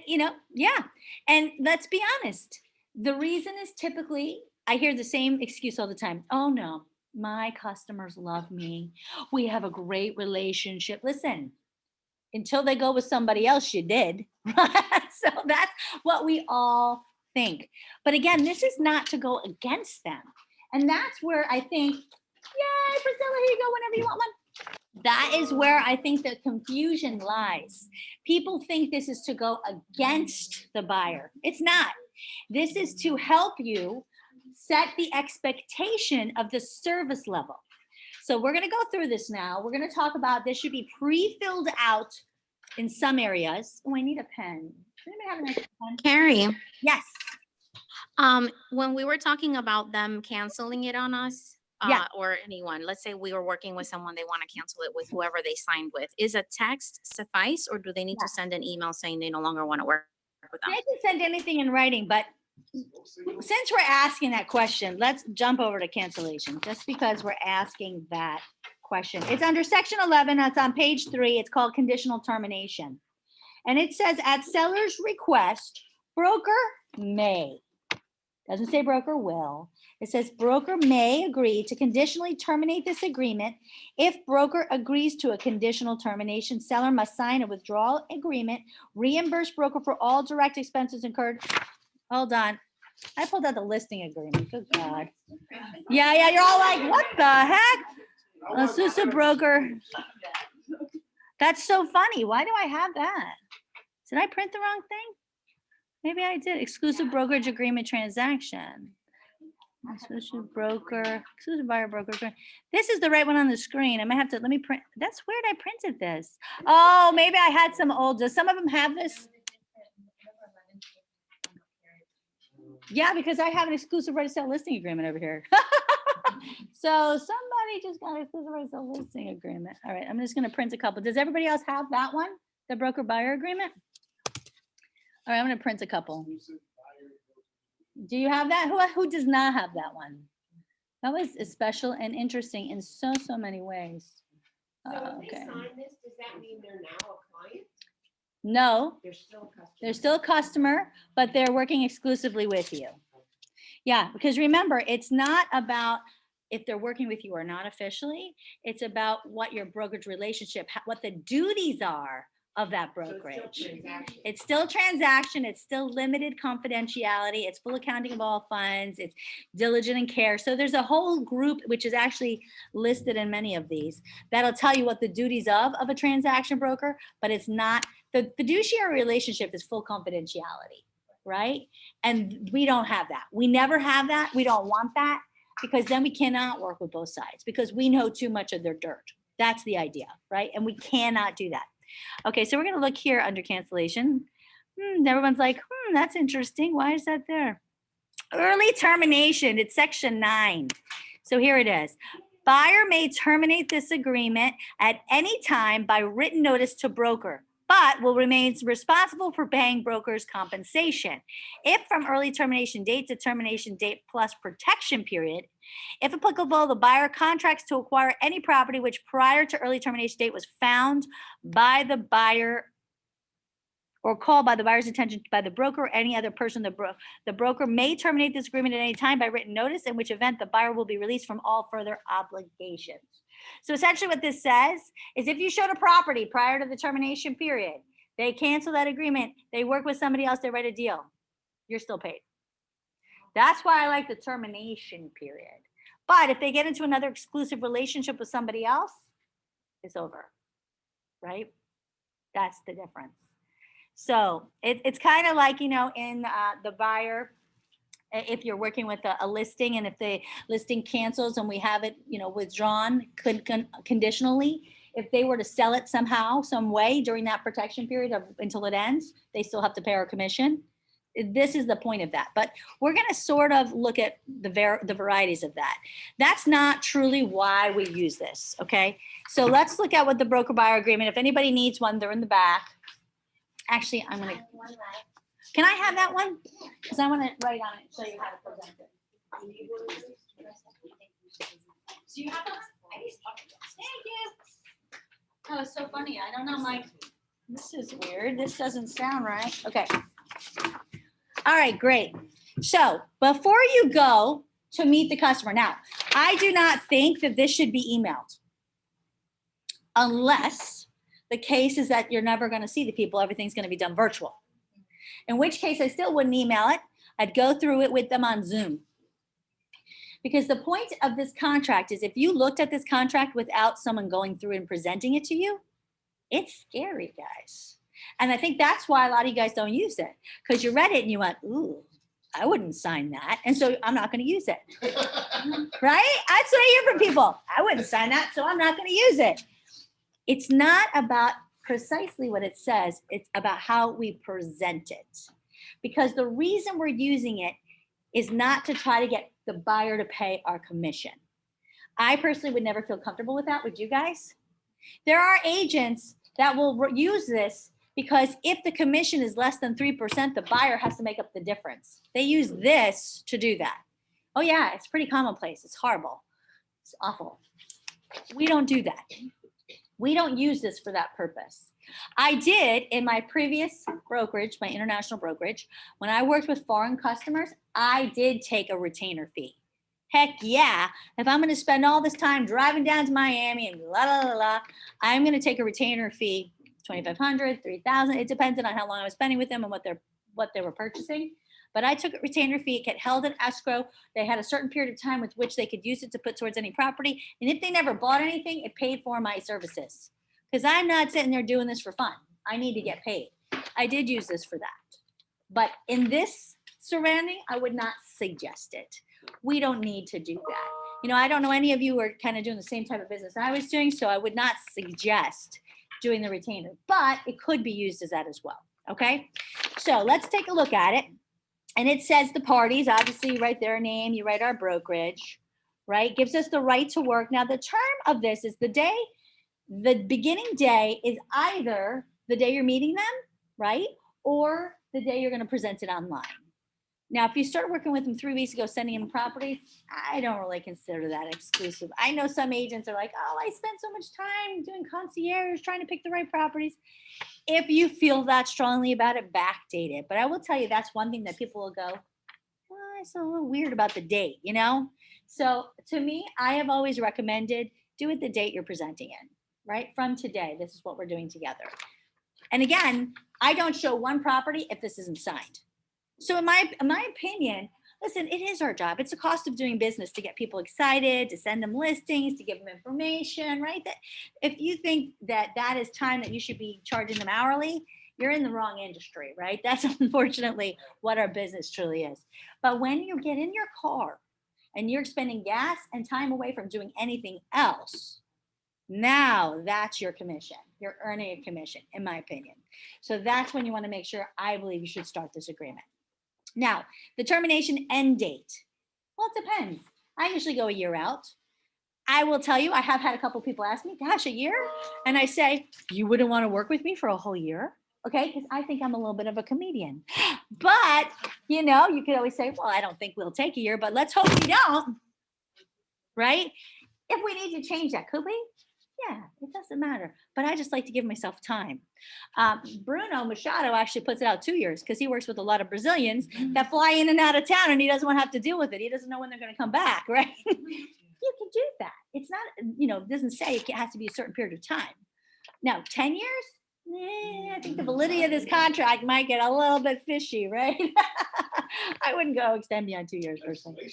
yeah. And let's be honest. The reason is typically, I hear the same excuse all the time. Oh no, my customers love me. We have a great relationship. Listen, until they go with somebody else, you did. So that's what we all think. But again, this is not to go against them. And that's where I think, yay, Priscilla, here you go whenever you want one. That is where I think the confusion lies. People think this is to go against the buyer. It's not. This is to help you set the expectation of the service level. So we're going to go through this now. We're going to talk about this should be pre-filled out in some areas. Oh, I need a pen. Does anybody have an extra pen? Carrie, Yes. when we were talking about them canceling it on us, Yeah. or anyone, let's say we were working with someone, they want to cancel it with whoever they signed with. Is a text suffice, or do they need to send an email saying they no longer want to work with them? They can send anything in writing, but since we're asking that question, let's jump over to cancellation, just because we're asking that question. It's under section 11. It's on page 3. It's called conditional termination. And it says at seller's request, broker may. Doesn't say broker will. It says broker may agree to conditionally terminate this agreement. If broker agrees to a conditional termination, seller must sign a withdrawal agreement, reimburse broker for all direct expenses incurred. Hold on. I pulled out the listing agreement. Good God. Yeah, you're all like, what the heck? This is a broker. That's so funny. Why do I have that? Did I print the wrong thing? Maybe I did. Exclusive brokerage agreement transaction. Exclusive broker, exclusive buyer broker. This is the right one on the screen. I might have to, let me print. That's weird. I printed this. Oh, maybe I had some old. Does some of them have this? Yeah, because I have an exclusive right to sell listing agreement over here. So somebody just got an exclusive right to sell listing agreement. All right, I'm just gonna print a couple. Does everybody else have that one? The broker buyer agreement? All right, I'm gonna print a couple. Do you have that? Who does not have that one? That was special and interesting in so many ways. So if they Okay. sign this, does that mean they're now a client? No, They're still a customer. they're still a customer, but they're working exclusively with you. Yeah, because remember, it's not about if they're working with you or not officially. It's about what your brokerage relationship, what the duties are of that So it's still brokerage. transaction. It's still transaction. It's still limited confidentiality. It's full accounting of all funds. It's diligent and care. So there's a whole group, which is actually listed in many of these, that'll tell you what the duties of a transaction broker, but it's not, the fiduciary relationship is full confidentiality, right? And we don't have that. We never have that. We don't want that, because then we cannot work with both sides because we know too much of their dirt. That's the idea, right? And we cannot do that. Okay, so we're gonna look here under cancellation. Everyone's like, that's interesting. Why is that there? Early termination, it's section 9. So here it is. Buyer may terminate this agreement at any time by written notice to broker, but will remain responsible for paying broker's compensation. If from early termination date to termination date plus protection period, if applicable, the buyer contracts to acquire any property which prior to early termination date was found by the buyer or called by the buyer's attention by the broker or any other person. The broker may terminate this agreement at any time by written notice, in which event the buyer will be released from all further obligations. So essentially what this says is if you showed a property prior to the termination period, they cancel that agreement, they work with somebody else, they write a deal, you're still paid. That's why I like the termination period. But if they get into another exclusive relationship with somebody else, it's over, right? That's the difference. So it's kind of like, in the buyer, if you're working with a listing and if the listing cancels and we have it, withdrawn conditionally, if they were to sell it somehow, some way during that protection period until it ends, they still have to pay our commission. This is the point of that. But we're going to sort of look at the varieties of that. That's not truly why we use this, okay? So let's look at what the broker buyer agreement, if anybody needs one, they're in the back. Actually, I'm going to, can I have that one? Because I want to write on it, show you how to present it. Do you have one? Thank you. Oh, it's so funny. I don't know, Mike. This is weird. This doesn't sound right. Okay. All right, great. So before you go to meet the customer, now, I do not think that this should be emailed unless the case is that you're never going to see the people. Everything's going to be done virtual. In which case, I still wouldn't email it. I'd go through it with them on Zoom. Because the point of this contract is if you looked at this contract without someone going through and presenting it to you, it's scary, guys. And I think that's why a lot of you guys don't use it. Because you read it and you went, ooh, I wouldn't sign that. And so I'm not going to use it. Right? That's what I hear from people. I wouldn't sign that, so I'm not going to use it. It's not about precisely what it says. It's about how we present it. Because the reason we're using it is not to try to get the buyer to pay our commission. I personally would never feel comfortable with that. Would you guys? There are agents that will use this because if the commission is less than 3%, the buyer has to make up the difference. They use this to do that. Oh yeah, it's pretty commonplace. It's horrible. It's awful. We don't do that. We don't use this for that purpose. I did in my previous brokerage, my international brokerage, when I worked with foreign customers, I did take a retainer fee. Heck yeah, if I'm going to spend all this time driving down to Miami and I'm going to take a retainer fee, $2,500, $3,000. It depends on how long I was spending with them and what they were purchasing. But I took a retainer fee, it get held in escrow. They had a certain period of time with which they could use it to put towards any property. And if they never bought anything, it paid for my services. Because I'm not sitting there doing this for fun. I need to get paid. I did use this for that. But in this surrounding, I would not suggest it. We don't need to do that. I don't know any of you are kind of doing the same type of business I was doing, so I would not suggest doing the retainer. But it could be used as that as well. Okay? So let's take a look at it. And it says the parties, obviously you write their name, you write our brokerage, right? Gives us the right to work. Now the term of this is the beginning day is either the day you're meeting them, right? Or the day you're going to present it online. Now, if you start working with them 3 weeks ago, sending them properties, I don't really consider that exclusive. I know some agents are like, oh, I spent so much time doing concierge, trying to pick the right properties. If you feel that strongly about it, backdate it. But I will tell you, that's one thing that people will go, well, it's a little weird about the date, you know? So to me, I have always recommended do it the date you're presenting in, right? From today, this is what we're doing together. And again, I don't show one property if this isn't signed. So in my opinion, listen, it is our job. It's the cost of doing business to get people excited, to send them listings, to give them information, right? That if you think that that is time that you should be charging them hourly, you're in the wrong industry, right? That's unfortunately what our business truly is. But when you get in your car and you're spending gas and time away from doing anything else, now that's your commission. You're earning a commission, in my opinion. So that's when you want to make sure, I believe you should start this agreement. Now, the termination end date. Well, it depends. I usually go a year out. I will tell you, I have had a couple people ask me, gosh, a year? And I say, you wouldn't want to work with me for a whole year? Okay, because I think I'm a little bit of a comedian. But, you know, you could always say, well, I don't think we'll take a year, but let's hope we don't, right? If we need to change that, could we? Yeah, it doesn't matter. But I just like to give myself time. Bruno Machado actually puts it out 2 years because he works with a lot of Brazilians that fly in and out of town and he doesn't want to have to deal with it. He doesn't know when they're going to come back, right? You can do that. It's not, you know, it doesn't say it has to be a certain period of time. Now, 10 years? I think the validity of this contract might get a little bit fishy, right? I wouldn't go extend beyond 2 years personally.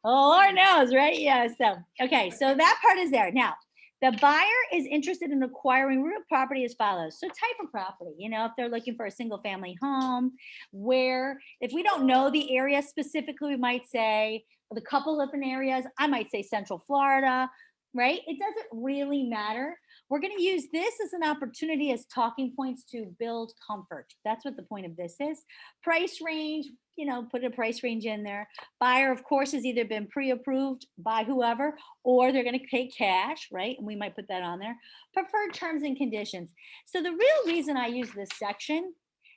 Oh, Lord knows, right? Yeah. So, okay. So that part is there. Now, the buyer is interested in acquiring real property as follows. So type of property, you know, if they're looking for a single family home, where if we don't know the area specifically, we might say the couple different areas. I might say Central Florida, right? It doesn't really matter. We're going to use this as an opportunity as talking points to build comfort. That's what the point of this is. Price range, you know, put a price range in there. Buyer, of course, has either been pre-approved by whoever, or they're going to pay cash, right? And we might put that on there. Preferred terms and conditions. So the real reason I use this section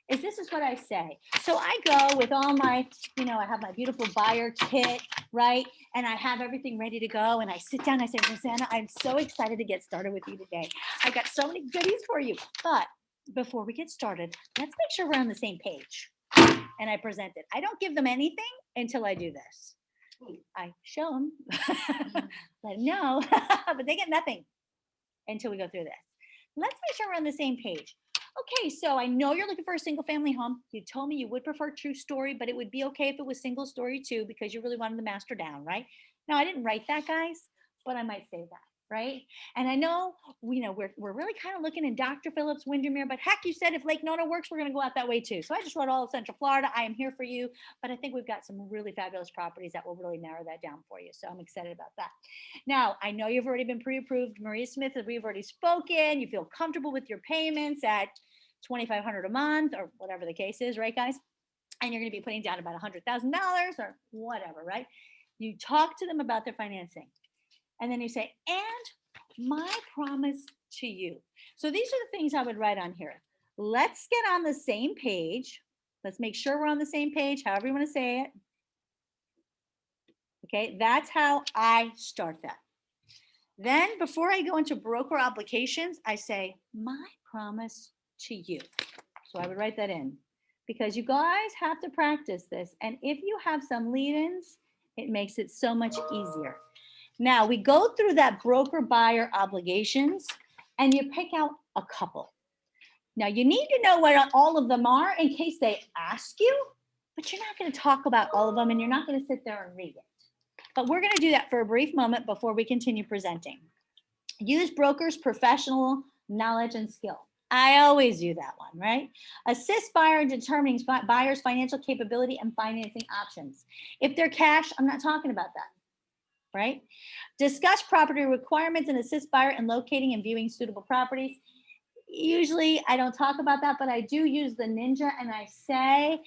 is this is what I say. So I go with all my, you know, I have my beautiful buyer kit, right? And I have everything ready to go. And I sit down, I say, Rosanna, I'm so excited to get started with you today. I got so many goodies for you. But before we get started, let's make sure we're on the same page. And I present it. I don't give them anything until I do this. I show them, let them know, but they get nothing until we go through this. Let's make sure we're on the same page. Okay, so I know you're looking for a single family home. You told me you would prefer true story, but it would be okay if it was single story too, because you really wanted the master down, right? Now, I didn't write that, guys, but I might say that, right? And I know, you know, we're really kind of looking in Dr. Phillips, Windermere, but heck, you said if Lake Nona works, we're going to go out that way too. So I just wrote all of Central Florida. I am here for you, but I think we've got some really fabulous properties that will really narrow that down for you. So I'm excited about that. Now, I know you've already been pre-approved. Maria Smith, we've already spoken. You feel comfortable with your payments at $2,500 a month or whatever the case is, right, guys? And you're going to be putting down about $100,000 or whatever, right? You talk to them about their financing. And then you say, and my promise to you. So these are the things I would write on here. Let's get on the same page. Let's make sure we're on the same page, however you want to say it. Okay, that's how I start that. Then before I go into broker obligations, I say, my promise to you. So I would write that in because you guys have to practice this. And if you have some lead-ins, it makes it so much easier. Now we go through that broker buyer obligations and you pick out a couple. Now you need to know what all of them are in case they ask you, but you're not going to talk about all of them and you're not going to sit there and read it. But we're going to do that for a brief moment before we continue presenting. Use broker's professional knowledge and skill. I always do that one, right? Assist buyer in determining buyer's financial capability and financing options. If they're cash, I'm not talking about that, right? Discuss property requirements and assist buyer in locating and viewing suitable properties. usually I don't talk about that, but I do use the ninja and I say,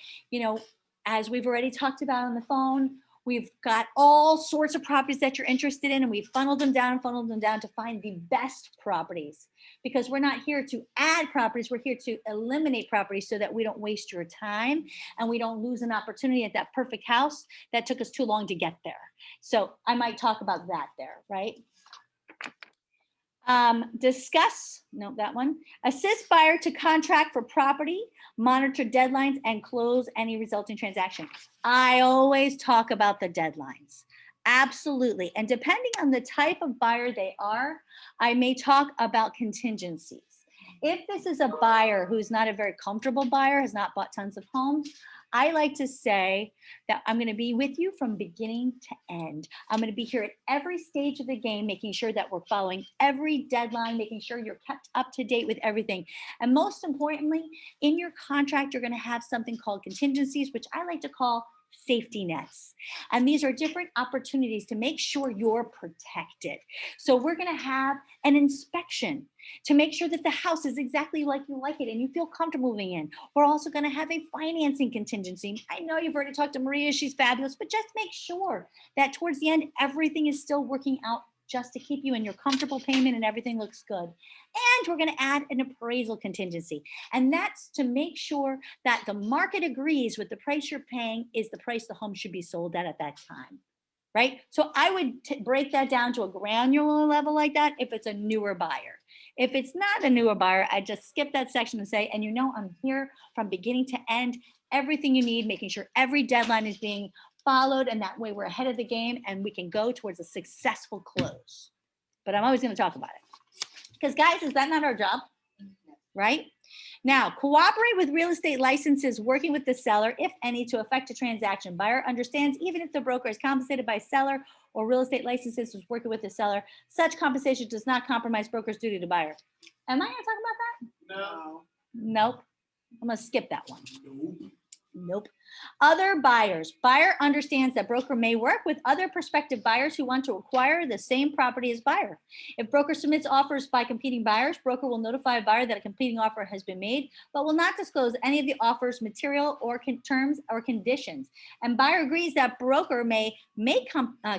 as we've already talked about on the phone, we've got all sorts of properties that you're interested in, and we funneled them down to find the best properties, because we're not here to add properties. We're here to eliminate properties so that we don't waste your time and we don't lose an opportunity at that perfect house that took us too long to get there. So I might talk about that there, right? Assist buyer to contract for property, monitor deadlines, and close any resulting transaction. I always talk about the deadlines. Absolutely. And depending on the type of buyer they are, I may talk about contingencies. If this is a buyer who's not a very comfortable buyer, has not bought tons of homes, I like to say that I'm going to be with you from beginning to end. I'm going to be here at every stage of the game, making sure that we're following every deadline, making sure you're kept up to date with everything. And most importantly, in your contract, you're going to have something called contingencies, which I like to call safety nets. And these are different opportunities to make sure you're protected. So we're going to have an inspection to make sure that the house is exactly like you like it and you feel comfortable moving in. We're also going to have a financing contingency. I know you've already talked to Maria, she's fabulous, but just make sure that towards the end, everything is still working out just to keep you in your comfortable payment and everything looks good. And we're going to add an appraisal contingency. And that's to make sure that the market agrees with the price you're paying is the price the home should be sold at that time, right? So I would break that down to a granular level like that if it's a newer buyer. If it's not a newer buyer, I just skip that section and say, and I'm here from beginning to end, everything you need, making sure every deadline is being followed, and that way we're ahead of the game and we can go towards a successful close. But I'm always going to talk about it, because guys, is that not our job? Right? Now, cooperate with real estate licenses, working with the seller, if any, to effect a transaction. Buyer understands even if the broker is compensated by seller or real estate licenses is working with the seller, such compensation does not compromise broker's duty to buyer. Am I going to talk about that? No. Nope. I'm going to skip that one. Nope. Other buyers. Buyer understands that broker may work with other prospective buyers who want to acquire the same property as buyer. If broker submits offers by competing buyers, broker will notify a buyer that a competing offer has been made, but will not disclose any of the offer's material or terms or conditions. And buyer agrees that broker may make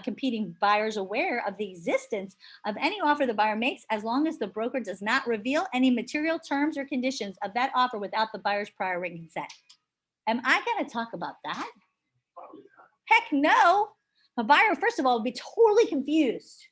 competing buyers aware of the existence of any offer the buyer makes, as long as the broker does not reveal any material terms or conditions of that offer without the buyer's prior written consent. Am I going to talk about that? Heck no. A buyer, first of all, would be totally confused,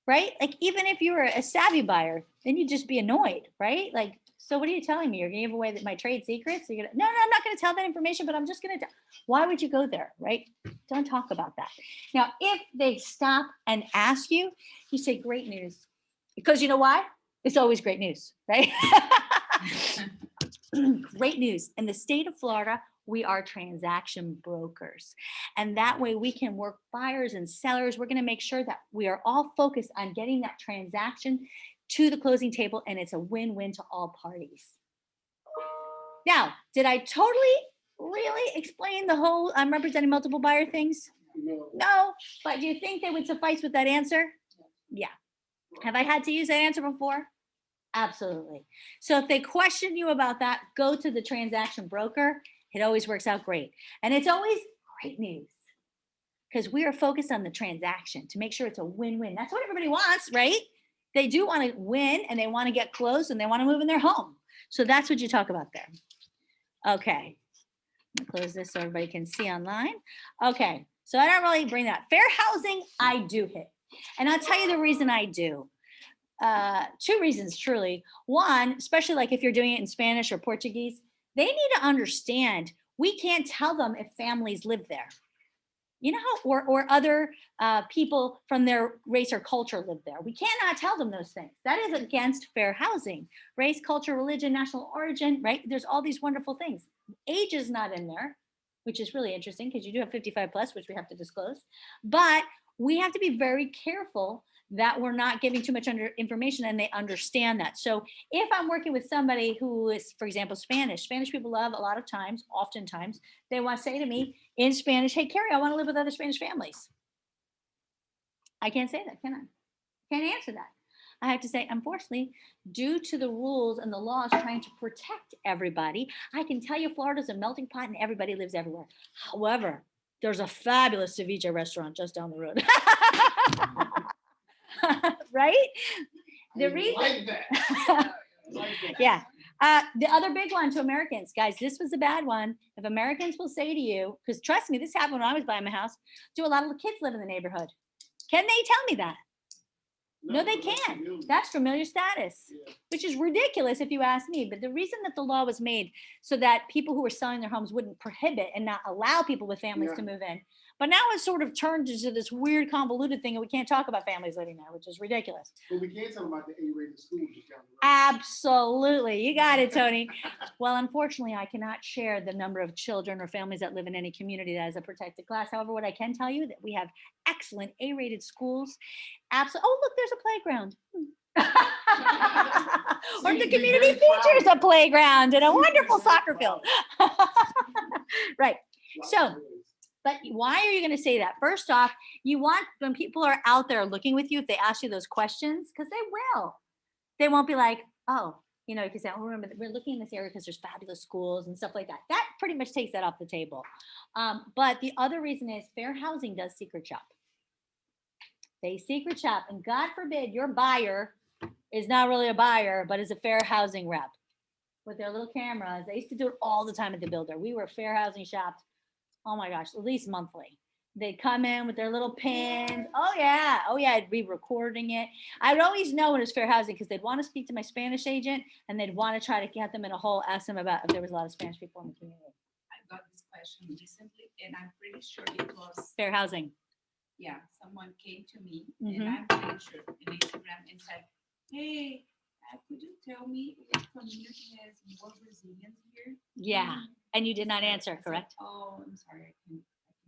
right? Like, even if you were a savvy buyer, then you'd just be annoyed, right? Like, so what are you telling me? You're going to give away my trade secrets? No, I'm not going to tell that information, but I'm just going to. Why would you go there, right? Don't talk about that. Now, if they stop and ask you, you say, great news. Because you know why? It's always great news, right? Great news. In the state of Florida, we are transaction brokers. And that way we can work buyers and sellers. We're going to make sure that we are all focused on getting that transaction to the closing table, and it's a win-win to all parties. Now, did I really explain the whole I'm representing multiple buyer things? No, but do you think they would suffice with that answer? Yeah. Have I had to use that answer before? Absolutely. So if they question you about that, go to the transaction broker. It always works out great. And it's always great news, because we are focused on the transaction to make sure it's a win-win. That's what everybody wants, right? They do want to win, and they want to get close, and they want to move in their home. So that's what you talk about there. Okay. I'm going to close this so everybody can see online. Okay. So I don't really bring that. Fair housing, I do hit. And I'll tell you the reason I do. Two reasons, truly. One, especially like if you're doing it in Spanish or Portuguese, they need to understand we can't tell them if families live there. You know how, or other people from their race or culture live there. We cannot tell them those things. That is against fair housing. Race, culture, religion, national origin, right? There's all these wonderful things. Age is not in there, which is really interesting because you do have 55 plus, which we have to disclose. But we have to be very careful that we're not giving too much information, and they understand that. So if I'm working with somebody who is, for example, Spanish people love a lot of times, oftentimes, they want to say to me in Spanish, hey, Carrie, I want to live with other Spanish families. I can't say that, can I? Can't answer that. I have to say, unfortunately, due to the rules and the laws trying to protect everybody, I can tell you Florida's a melting pot and everybody lives everywhere. However, there's a fabulous ceviche restaurant just down the road. Right? The reason. Like that. Like that. Yeah. The other big one to Americans, guys, this was a bad one. If Americans will say to you, because trust me, this happened when I was buying my house, do a lot of the kids live in the neighborhood? Can they tell me that? No, they but that's can't. familiar. That's familiar status, Yeah. which is ridiculous if you ask me. But the reason that the law was made so that people who were selling their homes wouldn't prohibit and not allow people with families Yeah. to move in. But now it's sort of turned into this weird convoluted thing and we can't talk about families living there, which is ridiculous. But we can't tell them about the A-rated schools just down the road. Absolutely. You got it, Tony. Well, unfortunately, I cannot share the number of children or families that live in any community that is a protected class. However, what I can tell you that we have excellent A-rated schools. Absolutely. Oh, look, there's a playground. Or the See, be community very proud. features a playground and a See, be wonderful very soccer field. Right. So, but why are you going to say that? First off, you want when people are out there looking with you, if they ask you those questions, because they will, they won't be like, oh, you know, you can say, oh, remember, we're looking in this area because there's fabulous schools and stuff like that. That pretty much takes that off the table. But the other reason is fair housing does secret shop. They secret shop, and God forbid your buyer is not really a buyer, but is a fair housing rep with their little cameras. They used to do it all the time at the builder. We were fair housing shopped. Oh my gosh, at least monthly. They'd come in with their little pins. Oh yeah. I'd be recording it. I'd always know when it was fair housing because they'd want to speak to my Spanish agent and they'd want to try to get them in a hole, ask them about if there was a lot of Spanish people in the community. I got this question recently, and I'm pretty sure it was, Fair housing. yeah, someone came to me, Mhm. and I'm pretty sure in Instagram and said, hey, could you tell me if community has more Brazilians here? Yeah. And you did not I answer, said, correct? oh, I'm sorry, I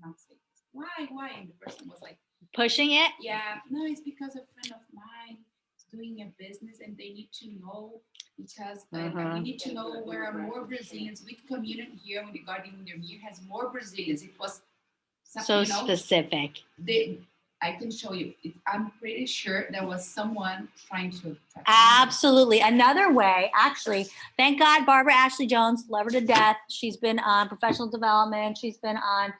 cannot say this. Why? And the person was like, Pushing it. yeah, no, it's because a friend of mine is doing a business and they need to know because we need to know where are more Brazilians. Which community here regarding their year has more Brazilians? It was So specific. I can show you. I'm pretty sure there was someone trying to. Absolutely. Another way, actually, thank God, Barbara Ashley Jones, love her to death. She's been on professional development. She's been on,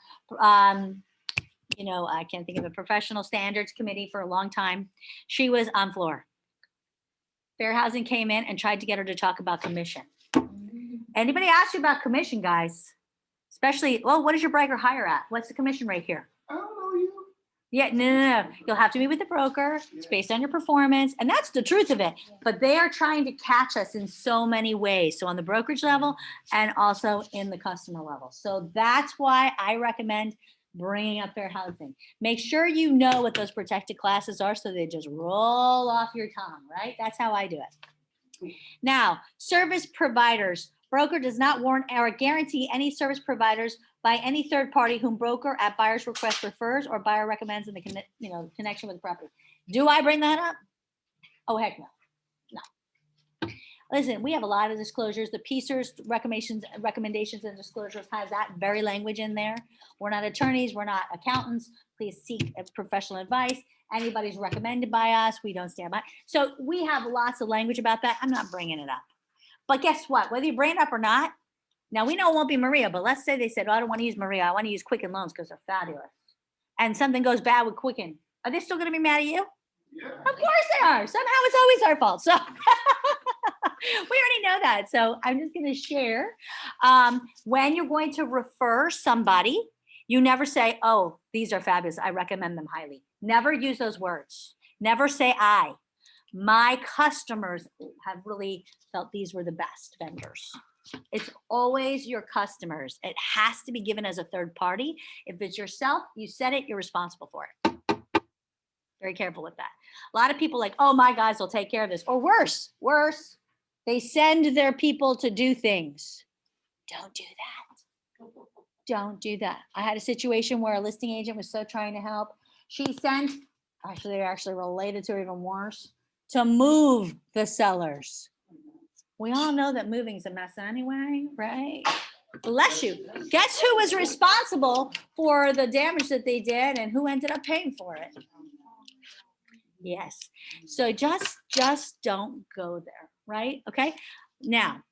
I can't think of a professional standards committee for a long time. She was on floor. Fair Housing came in and tried to get her to talk about commission. Anybody ask you about commission, guys? Especially, well, what is your breaker hire at? What's the commission rate here? I don't know you. Yeah, no. You'll have to meet with the broker. It's based on your performance. And that's the truth of it. But they are trying to catch us in so many ways. So on the brokerage level and also in the customer level. So that's why I recommend bringing up fair housing. Make sure you know what those protected classes are so they just roll off your tongue, right? That's how I do it. Now, service providers. Broker does not warrant or guarantee any service providers by any third party whom broker at buyer's request refers or buyer recommends in the connection with the property. Do I bring that up? Oh, heck no. No. Listen, we have a lot of disclosures. The PCERS recommendations and disclosures has that very language in there. We're not attorneys. We're not accountants. Please seek professional advice. Anybody's recommended by us. We don't stand by. So we have lots of language about that. I'm not bringing it up. But guess what? Whether you bring it up or not, now we know it won't be Maria, but let's say they said, oh, I don't want to use Maria. I want to use Quicken Loans because they're fabulous. And something goes bad with Quicken. Are they still going to be mad at you? Yeah. Of course they are. Somehow it's always our fault. So we already know that. So I'm just going to share. When you're going to refer somebody, you never say, oh, these are fabulous. I recommend them highly. Never use those words. Never say I. My customers have really felt these were the best vendors. It's always your customers. It has to be given as a third party. If it's yourself, you said it, you're responsible for it. Very careful with that. A lot of people like, oh, my guys will take care of this. Or worse, they send their people to do things. Don't do that. Don't do that. I had a situation where a listing agent was so trying to help. She sent, actually, they're actually related to even worse, to move the sellers. We all know that moving is a mess anyway, right? Bless you. Guess who was responsible for the damage that they did and who ended up paying for it? Yes. So just don't go there, right? Okay. Now,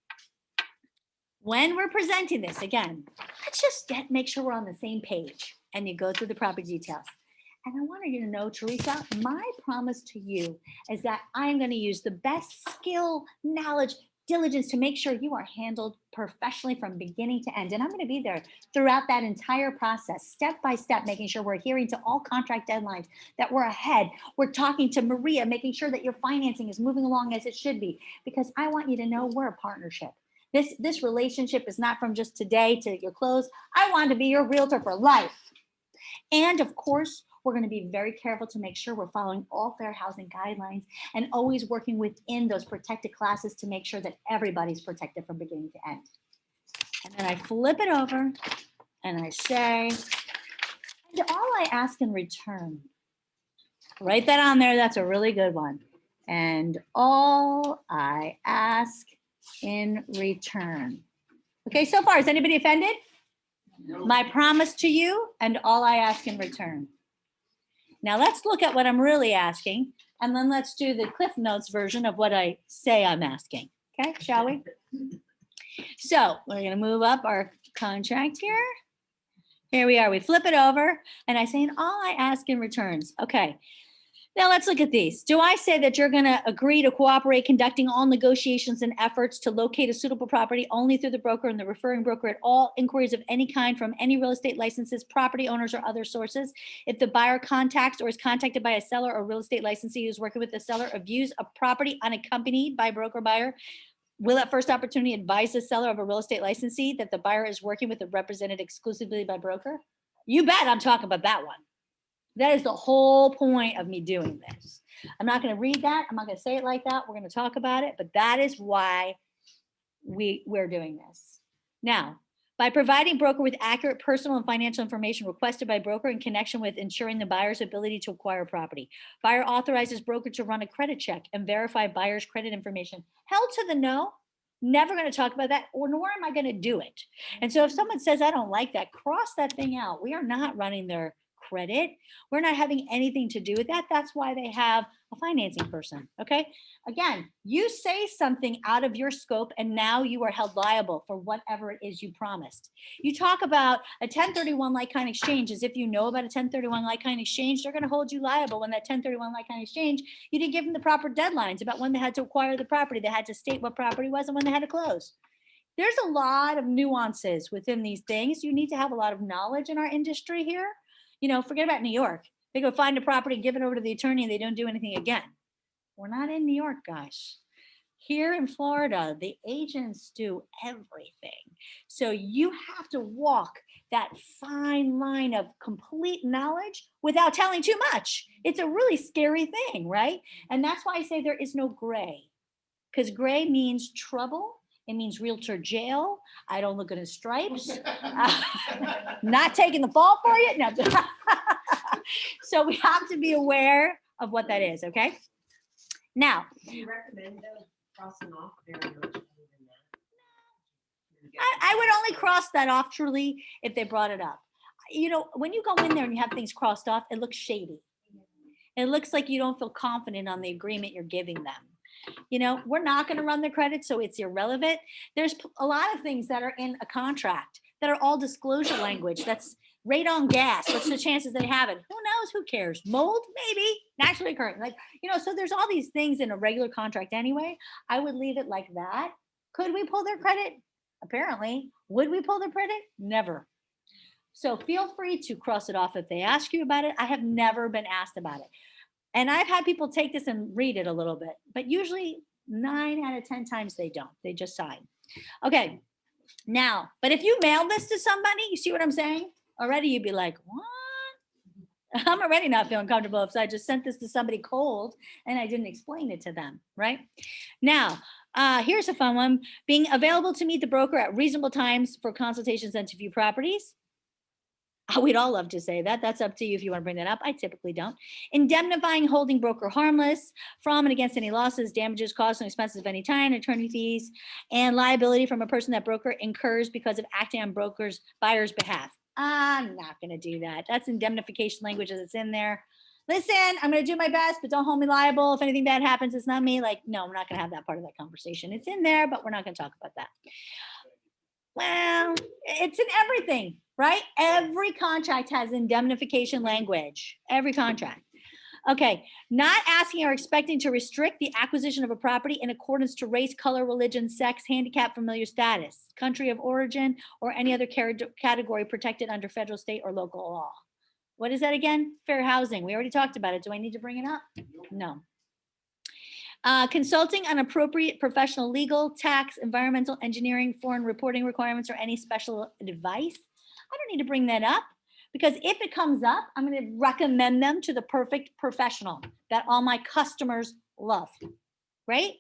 when we're presenting this again, let's just make sure we're on the same page and you go through the property details. And I want you to know, Teresa, my promise to you is that I'm going to use the best skill, knowledge, diligence to make sure you are handled professionally from beginning to end. And I'm going to be there throughout that entire process, step by step, making sure we're adhering to all contract deadlines, that we're ahead. We're talking to Maria, making sure that your financing is moving along as it should be, because I want you to know we're a partnership. This relationship is not from just today to your close. I want to be your realtor for life. And of course, we're going to be very careful to make sure we're following all fair housing guidelines and always working within those protected classes to make sure that everybody's protected from beginning to end. And then I flip it over and I say, and all I ask in return, write that on there. That's a really good one. And all I ask in return. Okay, so far, is anybody offended? My promise to you and all I ask in return. Now let's look at what I'm really asking, and then let's do the Cliff Notes version of what I say I'm asking. Okay, shall we? So we're going to move up our contract here. Here we are. We flip it over, and I say, and all I ask in returns. Okay. Now let's look at these. Do I say that you're going to agree to cooperate conducting all negotiations and efforts to locate a suitable property only through the broker and the referring broker at all inquiries of any kind from any real estate licenses, property owners, or other sources? If the buyer contacts or is contacted by a seller or real estate licensee who's working with the seller or views a property unaccompanied by broker buyer, will at first opportunity advise the seller of a real estate licensee that the buyer is working with a represented exclusively by broker? You bet I'm talking about that one. That is the whole point of me doing this. I'm not going to read that. I'm not going to say it like that. We're going to talk about it, but that is why we're doing this. Now, by providing broker with accurate personal and financial information requested by broker in connection with ensuring the buyer's ability to acquire property. Buyer authorizes broker to run a credit check and verify buyer's credit information. Held to the no. Never going to talk about that, or nor am I going to do it. And so if someone says, I don't like that, cross that thing out. We are not running their credit. We're not having anything to do with that. That's why they have a financing person. Okay. Again, you say something out of your scope and now you are held liable for whatever it is you promised. You talk about a 1031 like-kind exchange as if you know about a 1031 like-kind exchange, they're going to hold you liable when that 1031 like-kind exchange, you didn't give them the proper deadlines about when they had to acquire the property. They had to state what property was and when they had to close. There's a lot of nuances within these things. You need to have a lot of knowledge in our industry here. You know, forget about New York. They go find a property, give it over to the attorney, and they don't do anything again. We're not in New York, guys. Here in Florida, the agents do everything. So you have to walk that fine line of complete knowledge without telling too much. It's a really scary thing, right? And that's why I say there is no gray, because gray means trouble. It means realtor jail. I don't look at his stripes. Not taking the fall for you. No. So we have to be aware of what that is, okay? Now, Do you recommend crossing off very much than that? I would only cross that off truly if they brought it up. You know, when you go in there and you have things crossed off, it looks shady. It looks like you don't feel confident on the agreement you're giving them. You know, we're not going to run the credit, so it's irrelevant. There's a lot of things that are in a contract that are all disclosure language. That's radon gas. What's the chances they have it? Who knows? Who cares? Mold? Maybe. Naturally occurring. Like, you know, so there's all these things in a regular contract anyway. I would leave it like that. Could we pull their credit? Apparently. Would we pull their credit? Never. So feel free to cross it off if they ask you about it. I have never been asked about it. And I've had people take this and read it a little bit, but usually 9 out of 10 times they don't. They just sign. Okay. Now, but if you mail this to somebody, you see what I'm saying? Already you'd be like, what? I'm already not feeling comfortable if I just sent this to somebody cold and I didn't explain it to them, right? Now, here's a fun one. Being available to meet the broker at reasonable times for consultations and to view properties. We'd all love to say that. That's up to you if you want to bring that up. I typically don't. Indemnifying, holding broker harmless from and against any losses, damages, costs, and expenses of any kind, attorney fees, and liability from a person that broker incurs because of acting on buyer's behalf. I'm not going to do that. That's indemnification language as it's in there. listen, I'm going to do my best, but don't hold me liable. If anything bad happens, it's not me. Like, no, we're not going to have that part of that conversation. It's in there, but we're not going to talk about that. Well, it's in everything, right? Every contract has indemnification language, every contract. Okay, not asking or expecting to restrict the acquisition of a property in accordance to race, color, religion, sex, handicap, familiar status, country of origin, or any other category protected under federal, state, or local law. What is that again? Fair housing. We already talked about it. Do I need to bring it up? No. Consulting on appropriate professional legal, tax, environmental, engineering, foreign reporting requirements, or any special advice. I don't need to bring that up because if it comes up, I'm going to recommend them to the perfect professional that all my customers love, right?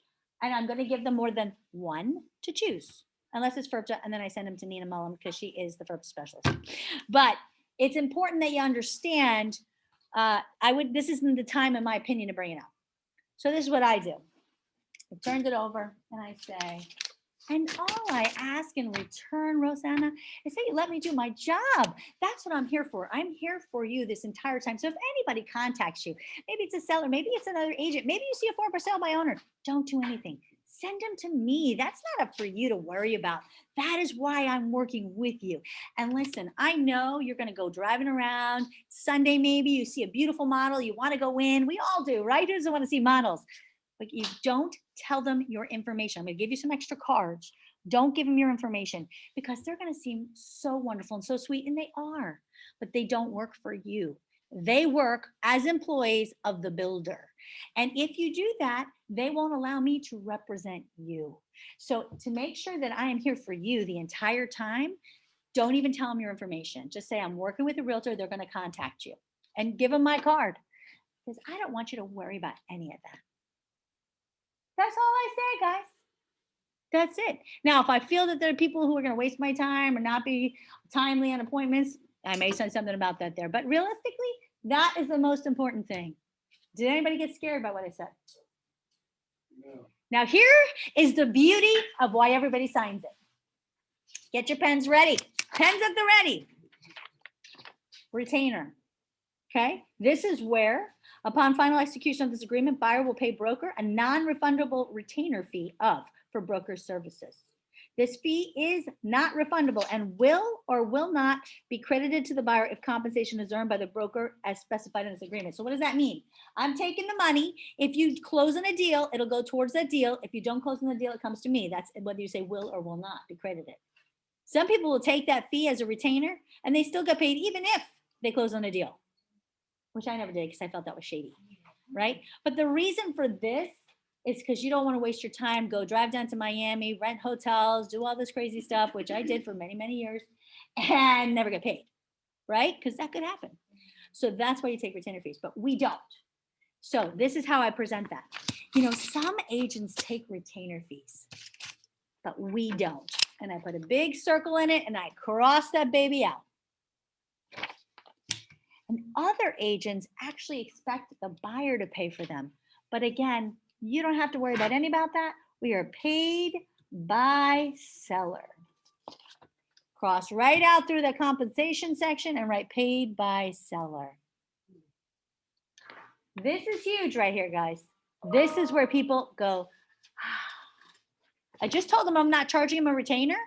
And I'm going to give them more than one to choose, unless it's FERPTA, and then I send them to Nina Mullum because she is the FERPTA specialist. But it's important that you understand, this isn't the time, in my opinion, to bring it up. So this is what I do. I turned it over and I say, and all I ask in return, Rosanna, is that you let me do my job. That's what I'm here for. I'm here for you this entire time. So if anybody contacts you, maybe it's a seller, maybe it's another agent, maybe you see a for sale by owner, don't do anything. Send them to me. That's not up for you to worry about. That is why I'm working with you. And listen, I know you're going to go driving around Sunday, maybe you see a beautiful model, you want to go in. We all do, right? Who doesn't want to see models? But you don't tell them your information. I'm going to give you some extra cards. Don't give them your information because they're going to seem so wonderful and so sweet, and they are, but they don't work for you. They work as employees of the builder. And if you do that, they won't allow me to represent you. So to make sure that I am here for you the entire time, don't even tell them your information. Just say, I'm working with a realtor. They're going to contact you, and give them my card because I don't want you to worry about any of that. That's all I say, guys. That's it. Now, if I feel that there are people who are going to waste my time or not be timely on appointments, I may say something about that there. But realistically, that is the most important thing. Did anybody get scared by what I said? No. Now, here is the beauty of why everybody signs it. Get your pens ready. Pens at the ready. Retainer. Okay, this is where, upon final execution of this agreement, buyer will pay broker a non-refundable retainer fee for broker services. This fee is not refundable and will or will not be credited to the buyer if compensation is earned by the broker as specified in this agreement. So what does that mean? I'm taking the money. If you close on a deal, it'll go towards that deal. If you don't close on the deal, it comes to me. That's whether you say will or will not be credited. Some people will take that fee as a retainer and they still get paid even if they close on a deal, which I never did because I felt that was shady, right? But the reason for this is because you don't want to waste your time, go drive down to Miami, rent hotels, do all this crazy stuff, which I did for many, many years, and never get paid, right? Because that could happen. So that's why you take retainer fees, but we don't. So this is how I present that. You know, some agents take retainer fees, but we don't. And I put a big circle in it and I cross that baby out. And other agents actually expect the buyer to pay for them. But again, you don't have to worry about any about that. We are paid by seller. Cross right out through the compensation section and write paid by seller. This is huge right here, guys. This is where people go, I just told them I'm not charging them a retainer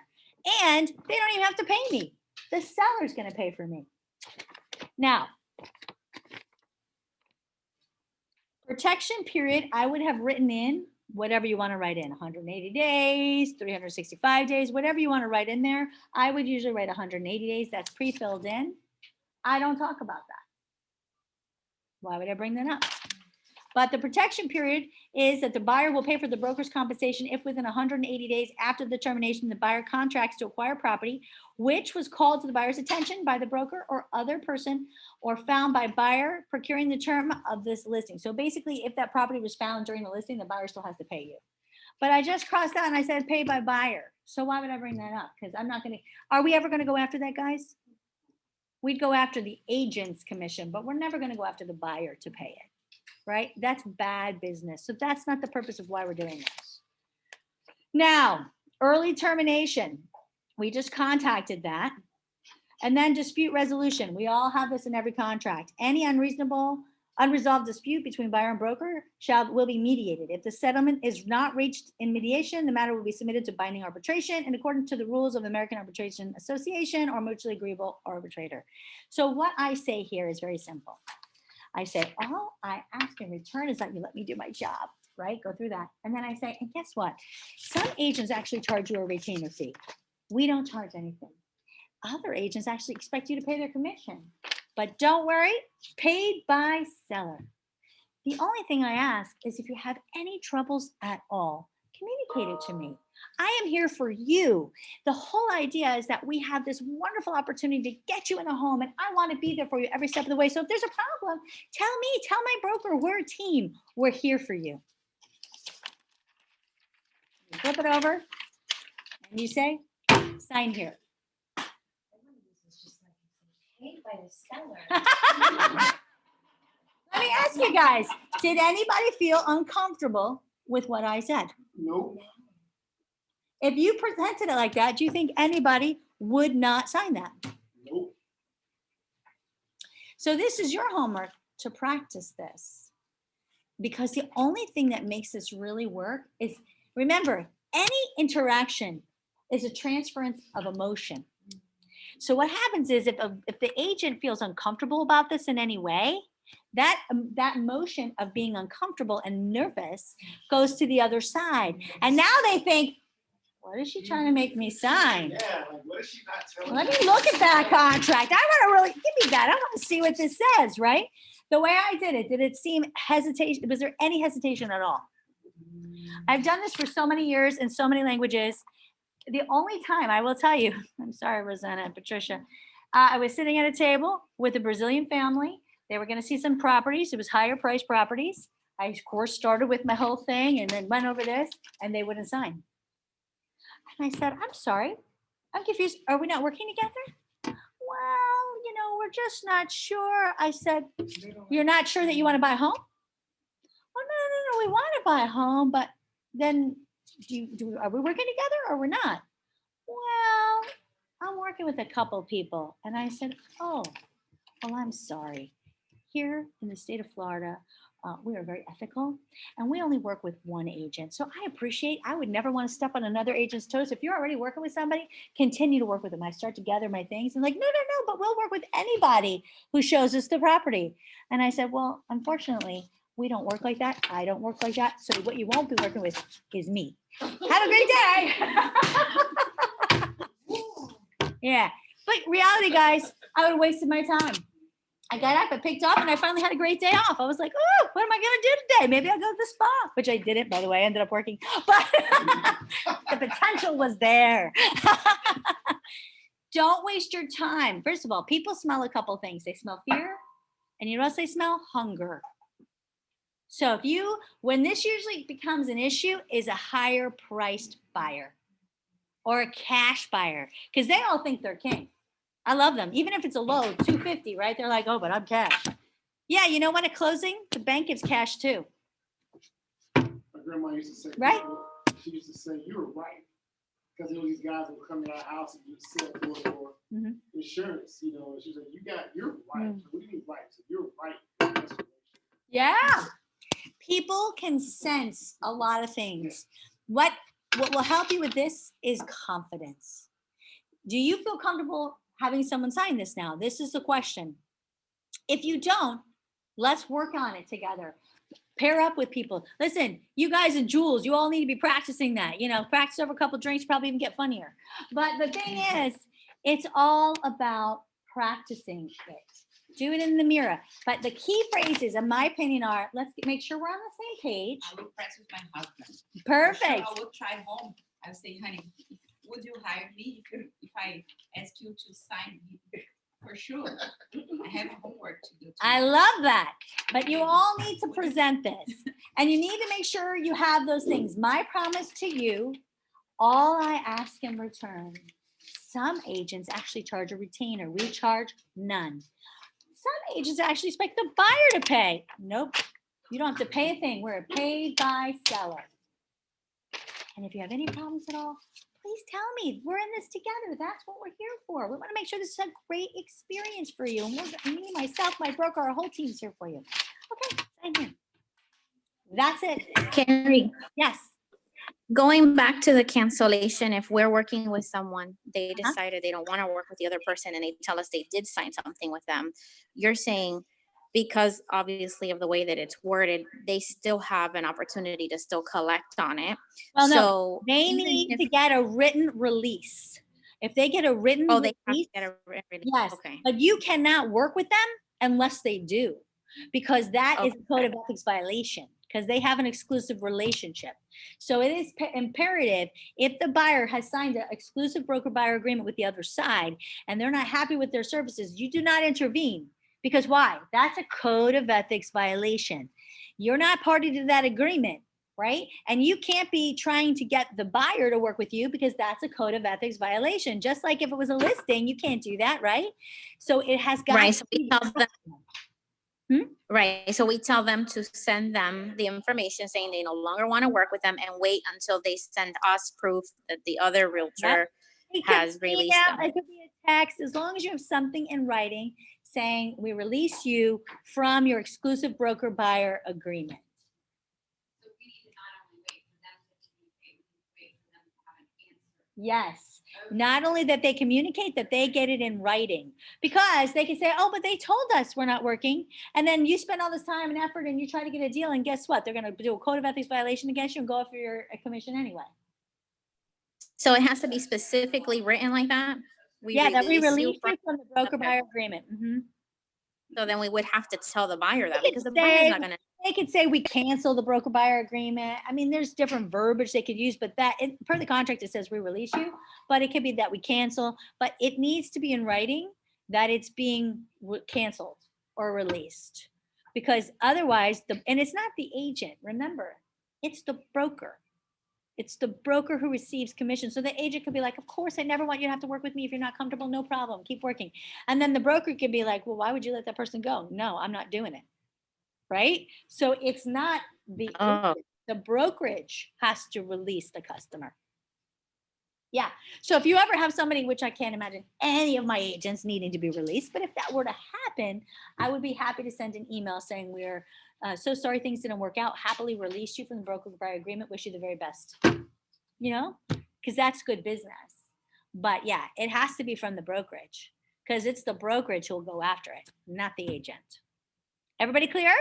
and they don't even have to pay me. The seller's going to pay for me. Now, protection period, I would have written in whatever you want to write in, 180 days, 365 days, whatever you want to write in there. I would usually write 180 days. That's pre-filled in. I don't talk about that. Why would I bring that up? But the protection period is that the buyer will pay for the broker's compensation if within 180 days after the termination, the buyer contracts to acquire property, which was called to the buyer's attention by the broker or other person or found by buyer procuring the term of this listing. So basically, if that property was found during the listing, the buyer still has to pay you. But I just crossed out and I said pay by buyer. So why would I bring that up? Because I'm not going to, are we ever going to go after that, guys? We'd go after the agent's commission, but we're never going to go after the buyer to pay it. Right? That's bad business. So that's not the purpose of why we're doing this. Now, early termination. We just contacted that. And then dispute resolution. We all have this in every contract. Any unreasonable Unresolved dispute between buyer and broker will be mediated. If the settlement is not reached in mediation, the matter will be submitted to binding arbitration in accordance to the rules of the American Arbitration Association or mutually agreeable arbitrator. So what I say here is very simple. I say, all I ask in return is that you let me do my job, right? Go through that. And then I say, and guess what? Some agents actually charge you a retainer fee. We don't charge anything. Other agents actually expect you to pay their commission. But don't worry, paid by seller. The only thing I ask is if you have any troubles at all, communicate it to me. I am here for you. The whole idea is that we have this wonderful opportunity to get you in a home, and I want to be there for you every step of the way. So if there's a problem, tell me, tell my broker, we're a team. We're here for you. You flip it over, and you say, sign here. Paid by the seller. Let me ask you guys, did anybody feel uncomfortable with what I said? Nope. If you presented it like that, do you think anybody would not sign that? Nope. So this is your homework to practice this. Because the only thing that makes this really work is, remember, any interaction is a transference of emotion. So what happens is if the agent feels uncomfortable about this in any way, that emotion of being uncomfortable and nervous goes to the other side. And now they think, what is she trying to make me sign? Yeah, like what is she not telling Let me? me look at that contract. I want to really, give me that. I want to see what this says, right? The way I did it seem hesitation? Was there any hesitation at all? I've done this for so many years in so many languages. The only time I will tell you, I'm sorry, Rosanna and Patricia, I was sitting at a table with a Brazilian family. They were going to see some properties. It was higher priced properties. I, of course, started with my whole thing and then went over this, and they wouldn't sign. And I said, I'm sorry, I'm confused. Are we not working together? Well, you know, we're just not sure. I said, you're not sure that you want to buy a home? Well, no, we want to buy a home, but then are we working together or we're not? Well, I'm working with a couple people. And I said, oh, well, I'm sorry. Here in the state of Florida, we are very ethical and we only work with one agent. So I would never want to step on another agent's toes. If you're already working with somebody, continue to work with them. I start to gather my things and like, no, but we'll work with anybody who shows us the property. And I said, well, unfortunately, we don't work like that. I don't work like that. So what you won't be working with is me. Have a great day. Yeah. But reality, guys, I would have wasted my time. I got up, I picked up, and I finally had a great day off. I was like, oh, what am I going to do today? Maybe I'll go to the spa, which I didn't, by the way. I ended up working. But the potential was there. Don't waste your time. First of all, people smell a couple things. They smell fear, and you know what else they smell? Hunger. So when this usually becomes an issue, is a higher priced buyer or a cash buyer, because they all think they're king. I love them. Even if it's a low, $250, right? They're like, oh, but I'm cash. Yeah, you know what? At closing, the bank gives cash too. My grandma used to say, right? She used to say, you were right. Because there were these guys that would come to our house and you sell door insurance, you know, and she's like, you're right. Mm. What do you mean right? So you're right. Yeah. People can sense a lot of things. What will help you with this is confidence. Do you feel comfortable having someone sign this now? This is the question. If you don't, let's work on it together. Pair up with people. Listen, you guys and Jules, you all need to be practicing that. You know, practice over a couple drinks, probably even get funnier. But the thing is, it's all about practicing it. Do it in the mirror. But the key phrases, in my opinion, are, let's make sure we're on the same page. I will practice with my husband. Perfect. For sure, I will try home. I'll say, honey, would you hire me if I ask you to sign? For sure. I have homework to do. I love that. But you all need to present this. And you need to make sure you have those things. My promise to you, all I ask in return. Some agents actually charge a retainer. We charge none. Some agents actually expect the buyer to pay. Nope. You don't have to pay a thing. We're a paid by seller. And if you have any problems at all, please tell me. We're in this together. That's what we're here for. We want to make sure this is a great experience for you. And me, myself, my broker, our whole team's here for you. Okay, sign here. That's it. Carrie, Yes. going back to the cancellation, if we're working with someone, they Uh-huh. decided they don't want to work with the other person and they tell us they did sign something with them, you're saying because obviously of the way that it's worded, they still have an opportunity to still collect on it. Well, no, So they even need if- to get a written release. If they get a written Oh, they have to release, get a written- yes, Okay. but you cannot work with them unless they do, because that is a code Okay. of ethics violation, because they have an exclusive relationship. So it is imperative, if the buyer has signed an exclusive broker buyer agreement with the other side and they're not happy with their services, you do not intervene. Because why? That's a code of ethics violation. You're not party to that agreement, right? And you can't be trying to get the buyer to work with you because that's a code of ethics violation. Just like if it was a listing, you can't do that, right? So it has got Right, to so we be tell them, Hmm? right, so we tell them to send them the information saying they no longer want to work with them and wait until they send us proof that the other realtor It could has be, released yeah, them. it could be a text, as long as you have something in writing saying we release you from your exclusive broker buyer agreement. So we need to not only wait for them to communicate, we need to wait for them to have an answer. Yes, not only that they communicate, that they get it in writing, because they can say, oh, but they told us we're not working. And then you spend all this time and effort and you try to get a deal, and guess what? They're gonna do a code of ethics violation against you and go after your commission anyway. So it has to be specifically written like that? Yeah, that we release from- you from the broker buyer agreement. Mhm. So then we would have to tell the buyer that They because the could buyer's say- not gonna, They could say we cancel the broker buyer agreement. I mean, there's different verbiage they could use, but per the contract, it says we release you, but it could be that we cancel, but it needs to be in writing that it's being canceled or released. Because otherwise, and it's not the agent, remember, it's the broker. It's the broker who receives commission. So the agent could be like, of course, I never want you to have to work with me. If you're not comfortable, no problem, keep working. And then the broker could be like, well, why would you let that person go? No, I'm not doing it. Right? So it's not oh, the brokerage has to release the customer. Yeah. So if you ever have somebody, which I can't imagine any of my agents needing to be released, but if that were to happen, I would be happy to send an email saying we're so sorry things didn't work out. Happily released you from the broker buyer agreement. Wish you the very best. You know, because that's good business. But yeah, it has to be from the brokerage because it's the brokerage who will go after it, not the agent. Everybody clear?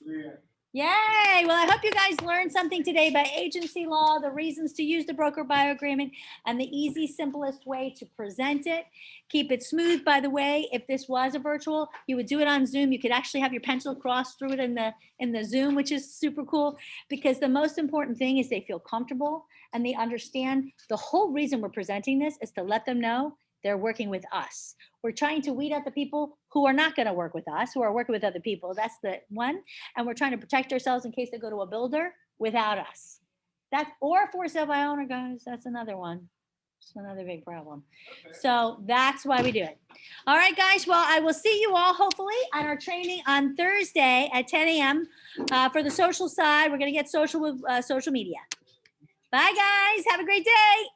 Yeah. Yay! Well, I hope you guys learned something today about agency law, the reasons to use the broker buyer agreement, and the easy, simplest way to present it. Keep it smooth, by the way. If this was a virtual, you would do it on Zoom. You could actually have your pencil crossed through it in the Zoom, which is super cool, because the most important thing is they feel comfortable and they understand the whole reason we're presenting this is to let them know they're working with us. We're trying to weed out the people who are not going to work with us, who are working with other people. That's the one. And we're trying to protect ourselves in case they go to a builder without us. Or for sale by owner, guys. That's another one. It's another big problem. So that's why we do it. All right, guys. Well, I will see you all hopefully on our training on Thursday at 10 a.m. For the social side. We're going to get social with social media. Bye, guys. Have a great day.